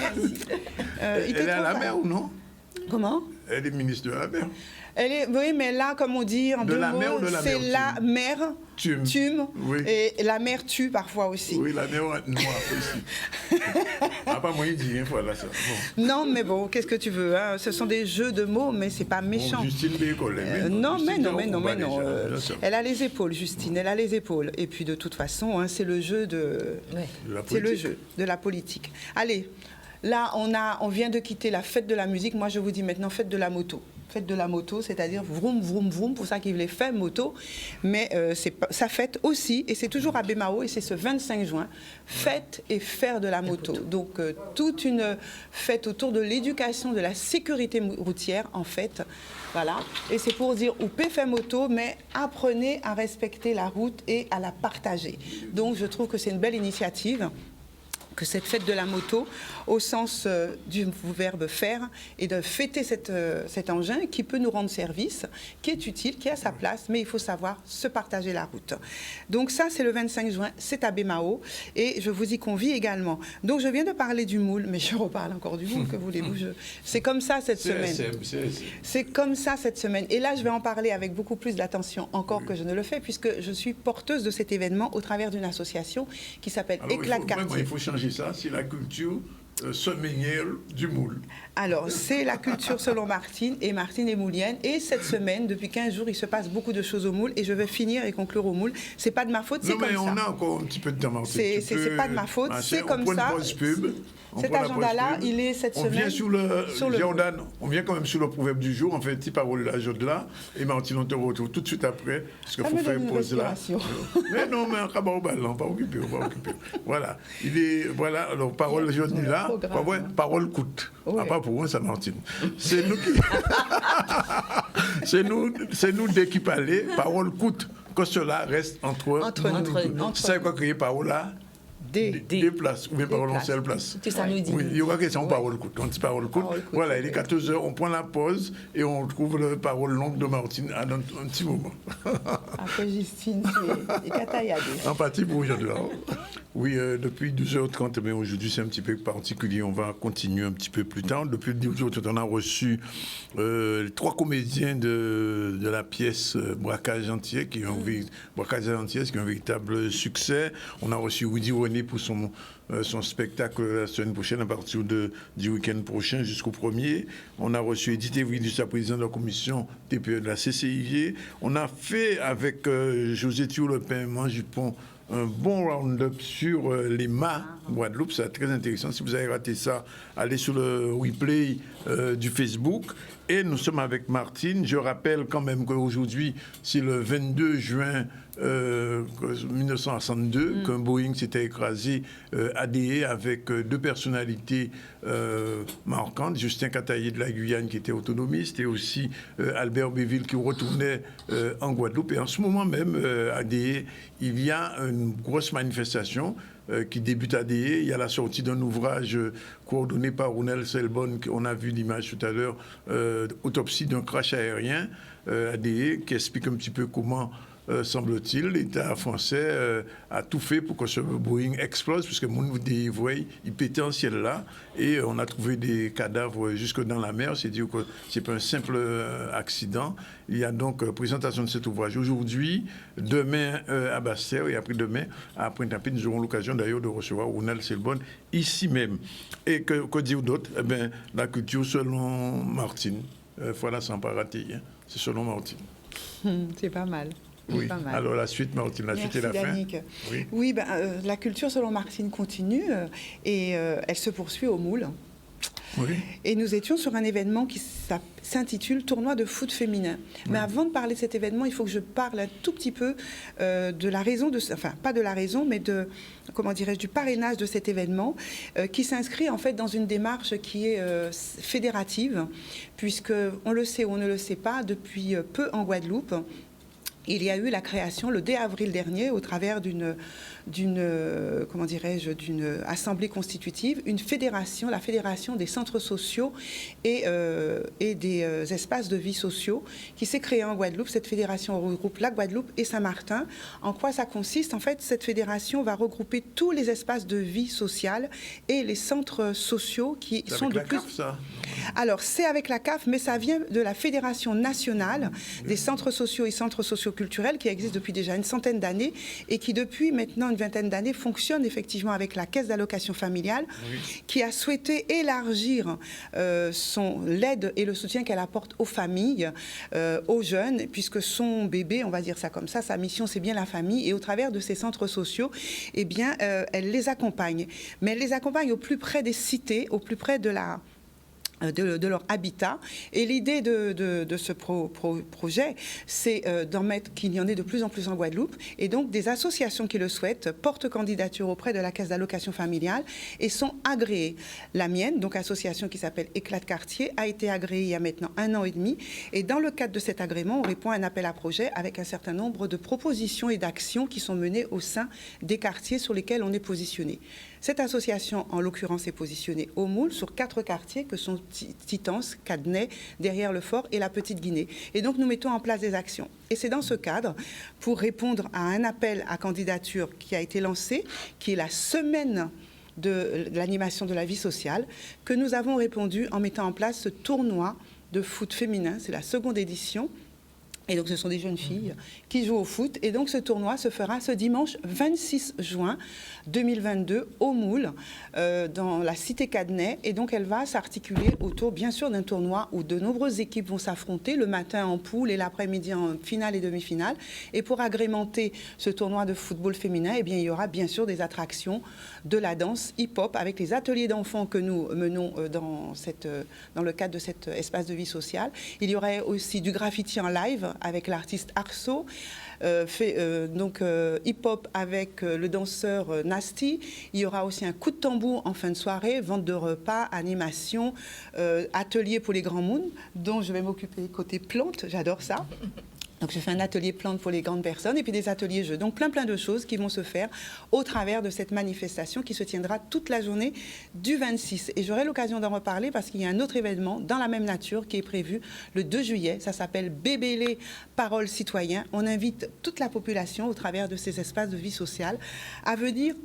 Elle est à la mer ou non?
Comment?
Elle est ministre de la mer.
Oui, mais là, comme on dit en deux mots, c'est la mer tume. Oui. Et la mer tue parfois aussi.
Oui, la mer noire aussi. Pas moi, il dit, voilà ça. Bon.
Non, mais bon, qu'est-ce que tu veux, hein? Ce sont des jeux de mots, mais c'est pas méchant.
Justine Bécole.
Non. Elle a les épaules, Justine, elle a les épaules. Et puis, de toute façon, hein, c'est le jeu c'est le jeu de la politique. Allez, là, on vient de quitter la fête de la musique. Moi, je vous dis maintenant, fête de la moto. Fête de la moto, c'est-à-dire vroom, vroom, vroom, pour ça qu'ils les fait moto. Mais ça fête aussi, et c'est toujours à Bémao, et c'est ce 25 juin, fête et faire de la moto. Donc, toute une fête autour de l'éducation, de la sécurité routière, en fait. Voilà. Et c'est pour dire, ou fait moto, mais apprenez à respecter la route et à la partager. Donc, je trouve que c'est une belle initiative, que cette fête de la moto, au sens du verbe faire, et de fêter cet engin qui peut nous rendre service, qui est utile, qui a sa place, mais il faut savoir se partager la route. Donc ça, c'est le 25 juin, c'est à Bémao, et je vous y convie également. Donc je viens de parler du moule, mais je reparle encore du moule, que voulez-vous, c'est comme ça cette semaine. C'est comme ça cette semaine. Et là, je vais en parler avec beaucoup plus d'attention encore que je ne le fais, puisque je suis porteuse de cet événement au travers d'une association qui s'appelle Éclat de quartier.
Il faut changer ça, c'est la culture semainière du moule.
Alors, c'est la culture selon Martine, et Martine est moulienne. Et cette semaine, depuis 15 jours, il se passe beaucoup de choses au moule. Et je vais finir et conclure au moule. C'est pas de ma faute, c'est comme ça. Non, mais
on a encore un petit peu de temps.
C'est pas de ma faute, c'est comme ça. Cet agenda-là, il est cette semaine.
On vient sur le Jordan, on vient quand même sur le proverbe du jour. On fait une petite parole à Jordan. Et Martine, on te retrouve tout de suite après. Parce qu'il faut faire une pause là. Mais non, mais on va pas occuper. Voilà. Voilà, alors parole aujourd'hui là. Parole coûte. Pas pour moi, ça, Martine. C'est nous qui. c'est nous dès qui parlons. Parole coûte. Que cela reste entre nous. C'est ça qu'on crée parole là. Des places, ou bien parole en seule place.
C'est ça nous dit.
Oui, il y aura question parole coûte. On dit parole coûte. Voilà, il est 14h, on prend la pause et on trouve la parole longue de Martine à un petit moment.
Après Justine, c'est Kataïade.
En partie pour aujourd'hui. Oui, depuis 12h30, mais aujourd'hui c'est un petit peu particulier. On va continuer un petit peu plus tard. Depuis 12h30, on a reçu 3 comédiens de la pièce Braquage entier, qui est un véritable succès. On a reçu Woody René pour son spectacle la semaine prochaine, à partir du week-end prochain jusqu'au 1er. On a reçu Edith Evridus, la présidente de la commission TPE de la CCIG. On a fait avec José Thiou Le Paiement Jupon un bon round-up sur les mâts Guadeloupe. C'est très intéressant. Si vous avez raté ça, allez sur le replay du Facebook. Et nous sommes avec Martine. Je rappelle quand même qu'aujourd'hui, c'est le 22 juin 1962 qu'un Boeing s'était écrasé à Déé avec 2 personnalités marquantes. Justin Cataillé de la Guyane qui était autonomiste et aussi Albert Béville qui retournait en Guadeloupe. Et en ce moment même, à Déé, il y a une grosse manifestation qui débute à Déé. Il y a la sortie d'un ouvrage coordonné par Rounel Selbonne, on a vu l'image tout à l'heure, autopsie d'un crash aérien à Déé, qui explique un petit peu comment semble-t-il, l'État français a tout fait pour que ce Boeing explose, puisque mon il pétait en ciel là, et on a trouvé des cadavres jusque dans la mer. C'est dire que c'est pas un simple accident. Il y a donc présentation de cet ouvrage aujourd'hui, demain à Bastère et après-demain à Pointe-à-Pitre. Nous aurons l'occasion d'ailleurs de recevoir Ronald Selbonne ici même. Et que dire d'autre? Eh bien, la culture selon Martine. Voilà, sans pas rater. Hein. C'est selon Martine.
C'est pas mal.
Oui.
Pas mal.
Alors la suite, Martine, la suite et la
Danick.
fin.
Oui, la culture selon Martine continue et elle se poursuit au Moule.
Oui.
Et nous étions sur un événement qui s'intitule Tournoi de foot féminin. Mais avant de parler de cet événement, il faut que je parle un tout petit peu de la raison, enfin pas de la raison, mais de, comment dirais-je, du parrainage de cet événement qui s'inscrit en fait dans une démarche qui est fédérative, puisque on le sait ou on ne le sait pas, depuis peu en Guadeloupe, il y a eu la création le 2 avril dernier au travers d'une assemblée constitutive, une fédération, la fédération des centres sociaux et des espaces de vie sociaux qui s'est créée en Guadeloupe. Cette fédération regroupe la Guadeloupe et Saint-Martin. En quoi ça consiste? En fait, cette fédération va regrouper tous les espaces de vie sociale et les centres sociaux qui sont de plus...
CAF, ça?
Alors, c'est avec la CAF, mais ça vient de la Fédération nationale des centres sociaux et centres socioculturels qui existe depuis déjà une centaine d'années et qui, depuis maintenant une vingtaine d'années, fonctionne effectivement avec la Caisse d'allocation familiale, qui a souhaité élargir l'aide et le soutien qu'elle apporte aux familles, aux jeunes, puisque son bébé, on va dire ça comme ça, sa mission, c'est bien la famille. Et au travers de ces centres sociaux, eh bien, elle les accompagne. Mais elle les accompagne au plus près des cités, au plus près de leur habitat. Et l'idée de ce projet, c'est d'en mettre qu'il y en ait de plus en plus en Guadeloupe. Et donc, des associations qui le souhaitent portent candidature auprès de la Caisse d'allocation familiale et sont agréées. La mienne, donc association qui s'appelle Éclat de quartier, a été agréée il y a maintenant 1 an et demi. Et dans le cadre de cet agrément, on répond à un appel à projet avec un certain nombre de propositions et d'actions qui sont menées au sein des quartiers sur lesquels on est positionné. Cette association, en l'occurrence, est positionnée au Moule sur 4 quartiers que sont Titance, Cadney, derrière le Fort et la Petite Guinée. Et donc, nous mettons en place des actions. Et c'est dans ce cadre, pour répondre à un appel à candidature qui a été lancé, qui est la semaine de l'animation de la vie sociale, que nous avons répondu en mettant en place ce tournoi de foot féminin. C'est la 2e édition. Et donc, ce sont des jeunes filles qui jouent au foot. Et donc, ce tournoi se fera ce dimanche 26 juin 2022 au Moule, dans la cité Cadney. Et donc, elle va s'articuler autour, bien sûr, d'un tournoi où de nombreuses équipes vont s'affronter, le matin en poule et l'après-midi en finale et demi-finale. Et pour agrémenter ce tournoi de football féminin, eh bien, il y aura bien sûr des attractions de la danse hip-hop avec les ateliers d'enfants que nous menons dans le cadre de cet espace de vie sociale. Il y aurait aussi du graffiti en live avec l'artiste Arso, hip-hop avec le danseur Nasty. Il y aura aussi un coup de tambour en fin de soirée, vente de repas, animation, atelier pour les grands moons, dont je vais m'occuper côté plantes, j'adore ça. Donc, je fais un atelier plantes pour les grandes personnes et puis des ateliers jeux. Donc, plein de choses qui vont se faire au travers de cette manifestation qui se tiendra toute la journée du 26. Et j'aurai l'occasion d'en reparler parce qu'il y a un autre événement dans la même nature qui est prévu le 2 juillet. Ça s'appelle Bébélé Parole Citoyen. On invite toute la population au travers de ces espaces de vie sociale à venir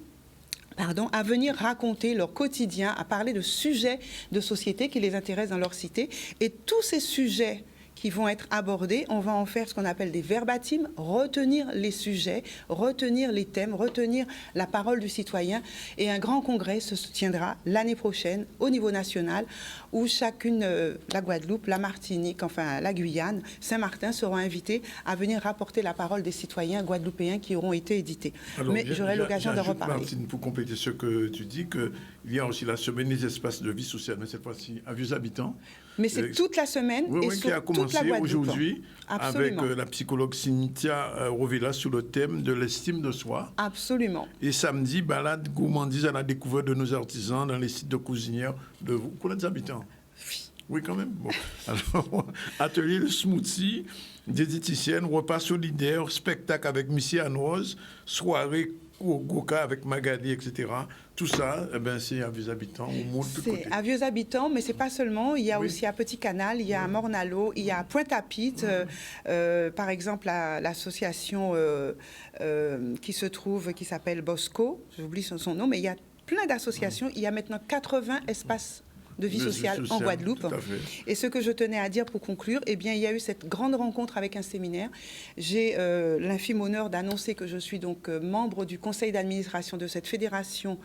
raconter leur quotidien, à parler de sujets de société qui les intéressent dans leur cité. Et tous ces sujets qui vont être abordés, on va en faire ce qu'on appelle des verbatims, retenir les sujets, retenir les thèmes, retenir la parole du citoyen. Et un grand congrès se tiendra l'année prochaine au niveau national où chacune, la Guadeloupe, la Martinique, enfin la Guyane, Saint-Martin seront invités à venir rapporter la parole des citoyens guadeloupéens qui auront été édités. Alors, mais j'aurai l'occasion d'en reparler.
Martine, pour compléter ce que tu dis, qu'il y a aussi la semaine des espaces de vie sociale, mais cette fois-ci à Vieux-Habitants.
Mais c'est toute la semaine et sur
qui a commencé
toute la Guadeloupe.
Aujourd'hui avec la psychologue Cynthia Rovella sur le thème de l'estime de soi.
Absolument.
Et samedi, balade gourmandise à la découverte de nos artisans dans les sites de cuisinières de vous. Vous connaissez les habitants? Oui, quand même. Bon. Alors, atelier de smoothie, diététicienne, repas solidaire, spectacle avec Missy Anne-Rose, soirée au Goka avec Magali, etc. tout ça, eh ben, c'est à Vieux Habitants, on monte tout côté.
C'est à Vieux Habitants, mais c'est pas seulement. Il y a aussi à Petit Canal, il y a à Mornalo, il y a à Pointe-à-Pitre, par exemple l'association qui se trouve, qui s'appelle Bosco, j'oublie son nom, mais il y a plein d'associations. Il y a maintenant 80 espaces de vie sociale en Guadeloupe. Et ce que je tenais à dire pour conclure, eh bien, il y a eu cette grande rencontre avec un séminaire. J'ai l'infime honneur d'annoncer que je suis donc membre du conseil d'administration de cette fédération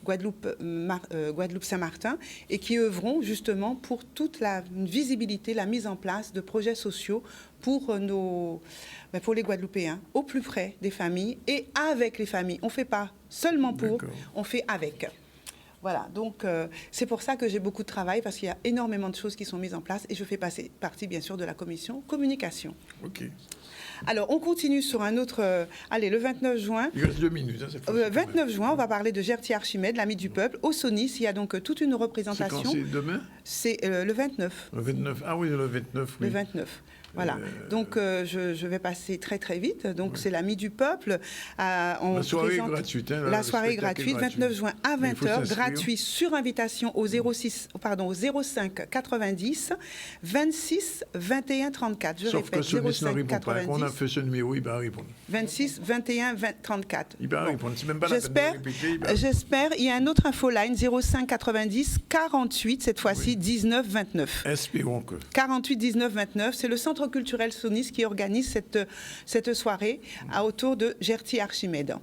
Guadeloupe-Saint-Martin et qui œuvront justement pour toute la visibilité, la mise en place de projets sociaux pour les Guadeloupéens, au plus près des familles et avec les familles. On ne fait pas seulement pour, on fait avec. Voilà, donc c'est pour ça que j'ai beaucoup de travail, parce qu'il y a énormément de choses qui sont mises en place et je fais partie, bien sûr, de la commission communication.
OK.
Alors, on continue sur un autre... allez, le 29 juin...
Il reste 2 minutes. Hein, cette
le 29 juin, on va parler de Gertie Archimède, l'ami du peuple. Au SONIS, il y a donc toute une représentation.
C'est quand, c'est demain?
C'est le 29.
Le 29, ah oui, le 29, oui.
Le 29. Voilà. Donc, je vais passer très, très vite. Donc, c'est l'ami du peuple.
La soirée est gratuite. Hein,
la soirée est gratuite, 29 juin à 20h, gratuit sur invitation au 05 90 26 21 34. Je
Sauf
répète,
que
05 90.
On a fait ce numéro, il va répondre.
26 21 34.
Il va répondre. C'est même pas la peine de répéter.
J'espère. Il y a un autre infoline, 05 90 48, cette fois-ci 19 29.
Espérons que.
48 19 29, c'est le centre culturel SONIS qui organise cette soirée autour de Gertie Archimède.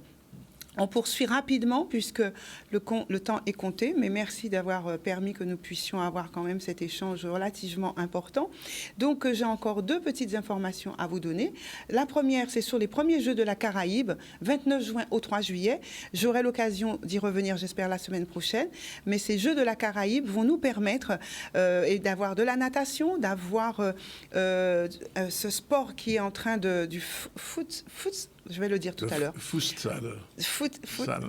On poursuit rapidement puisque le temps est compté, mais merci d'avoir permis que nous puissions avoir quand même cet échange relativement important. Donc j'ai encore 2 petites informations à vous donner. La première, c'est sur les premiers Jeux de la Caraïbe, 29 juin au 3 juillet. J'aurai l'occasion d'y revenir, j'espère, la semaine prochaine. Mais ces Jeux de la Caraïbe vont nous permettre d'avoir de la natation, d'avoir ce sport qui est en train du foot, je vais le dire tout à l'heure.
Futsal.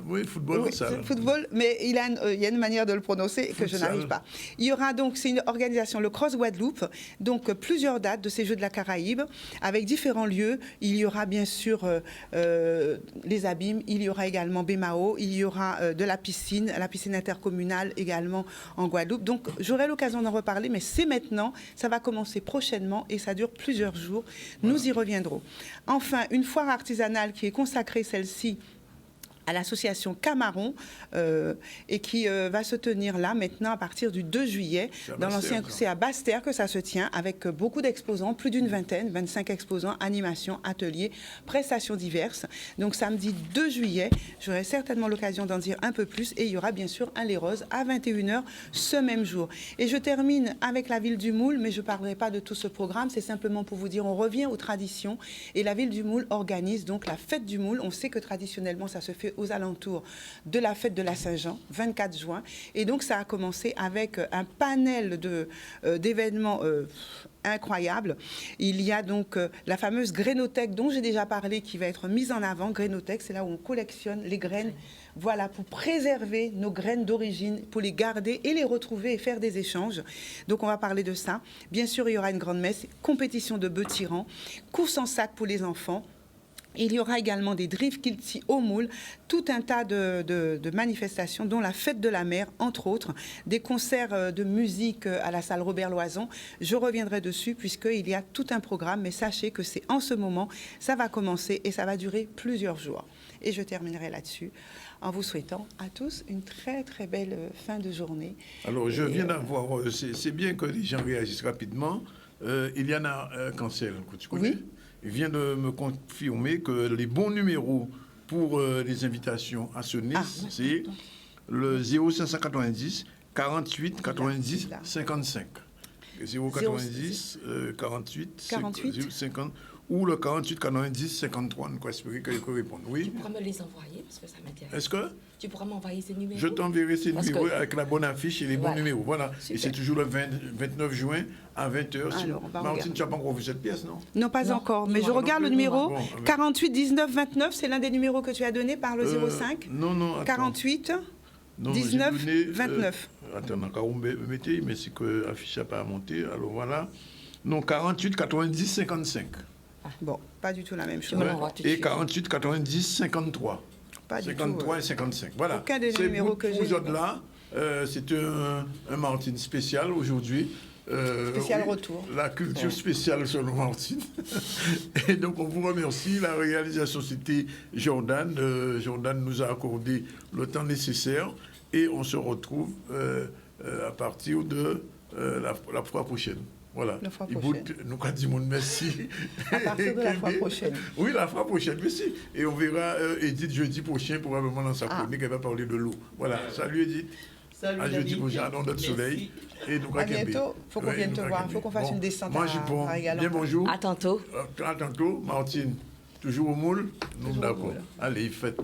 Oui,
football.
Oui, football, mais il y a une manière de le prononcer que je n'arrive pas. Il y aura donc, c'est une organisation, le Cross Guadeloupe, donc plusieurs dates de ces Jeux de la Caraïbe, avec différents lieux. Il y aura bien sûr les Abîmes, il y aura également Bémao, il y aura de la piscine intercommunale également en Guadeloupe. Donc j'aurai l'occasion d'en reparler, mais c'est maintenant, ça va commencer prochainement et ça dure plusieurs jours. Nous y reviendrons. Enfin, une foire artisanale qui est consacrée, celle-ci, à l'association Camaron et qui va se tenir là maintenant à partir du 2 juillet. C'est à Basse-Terre que ça se tient avec beaucoup d'exposants, plus d'une vingtaine, 25 exposants, animations, ateliers, prestations diverses. Donc samedi 2 juillet, j'aurai certainement l'occasion d'en dire un peu plus et il y aura bien sûr un Les Roses à 21h ce même jour. Et je termine avec la Ville du Moule, mais je ne parlerai pas de tout ce programme, c'est simplement pour vous dire on revient aux traditions et la Ville du Moule organise donc la fête du Moule. On sait que traditionnellement ça se fait aux alentours de la fête de la Saint-Jean, 24 juin. Et donc, ça a commencé avec un panel d'événements incroyables. Il y a donc la fameuse grainothèque dont j'ai déjà parlé qui va être mise en avant. Grainothèque, c'est là où on collectionne les graines. Voilà, pour préserver nos graines d'origine, pour les garder et les retrouver et faire des échanges. Donc, on va parler de ça. Bien sûr, il y aura une grande messe, compétition de bœufs tyrans, course en sac pour les enfants. Il y aura également des drift kilti au moule, tout un tas de manifestations, dont la fête de la mer, entre autres, des concerts de musique à la salle Robert Loison. Je reviendrai dessus puisqu'il y a tout un programme, mais sachez que c'est en ce moment, ça va commencer et ça va durer plusieurs jours. Et je terminerai là-dessus en vous souhaitant à tous une très très belle fin de journée.
Alors je viens d'avoir, c'est bien que les gens réagissent rapidement. Il y en a Cancel, que tu connais. Oui. Il vient de me confirmer que les bons numéros pour les invitations à ce NIS, c'est le 0590 48 90 55. 090 48 50 ou le 48 90 53. Nous espérons qu'elle répondre. Oui.
Tu pourras me les envoyer parce que ça m'intéresse.
Est-ce que
tu pourras m'envoyer ces numéros?
Je t'enverrai ces numéros avec la bonne affiche et les bons numéros. Voilà. Super. Et c'est toujours le 29 juin à 20h. Alors, Martine, tu n'as pas encore vu cette pièce, non?
Non, pas encore. Mais je regarde le numéro. 48 19 29, c'est l'un des numéros que tu as donné par le 05.
Non. Attends.
48 19 29.
Attends, quand vous mettez, mais c'est que l'affiche n'a pas monté. Alors voilà. Non, 48 90 55.
Bon, pas du tout la même chose.
Ouais. Et 48 90 53.
Pas du
53
tout.
et 55. Voilà.
Aucun des
C'est
numéros que
pour
j'ai.
vous autres-là, c'est un Martine spécial aujourd'hui.
Spécial retour.
La culture spéciale sur le Martine. Et donc, on vous remercie. La réalisation, c'était Jordan. Jordan nous a accordé le temps nécessaire. Et on se retrouve à partir de la fois prochaine. Voilà.
La fois prochaine.
Nous avons dit merci.
À partir de la fois prochaine.
Oui, la fois prochaine, merci. Et on verra Edith jeudi prochain, probablement dans sa chronique, elle va parler de l'eau. Voilà. Salut Edith.
Salut
à jeudi
David.
prochain, dans notre soleil. Et nous
À bientôt. Il faut qu'on vienne te voir. Il faut qu'on fasse une descente
moi, j'y pense. Bien bonjour.
À tantôt.
À tantôt. Martine, toujours au moule. Nous, d'accord. Allez, faites.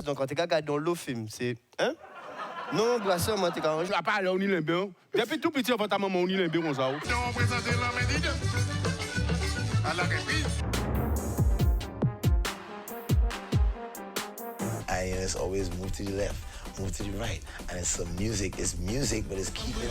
Donc, quand tu regardes dans le film, c'est. Hein? Non, brasseur, moi, tu as.
Je vais pas aller au Nilembe. Depuis tout petit, on va ta maman au Nilembe, on s'en va.
On présente l'homme indigne à la reprise.
It's always move to the left, move to the right, and it's some music. It's music, but it's keeping.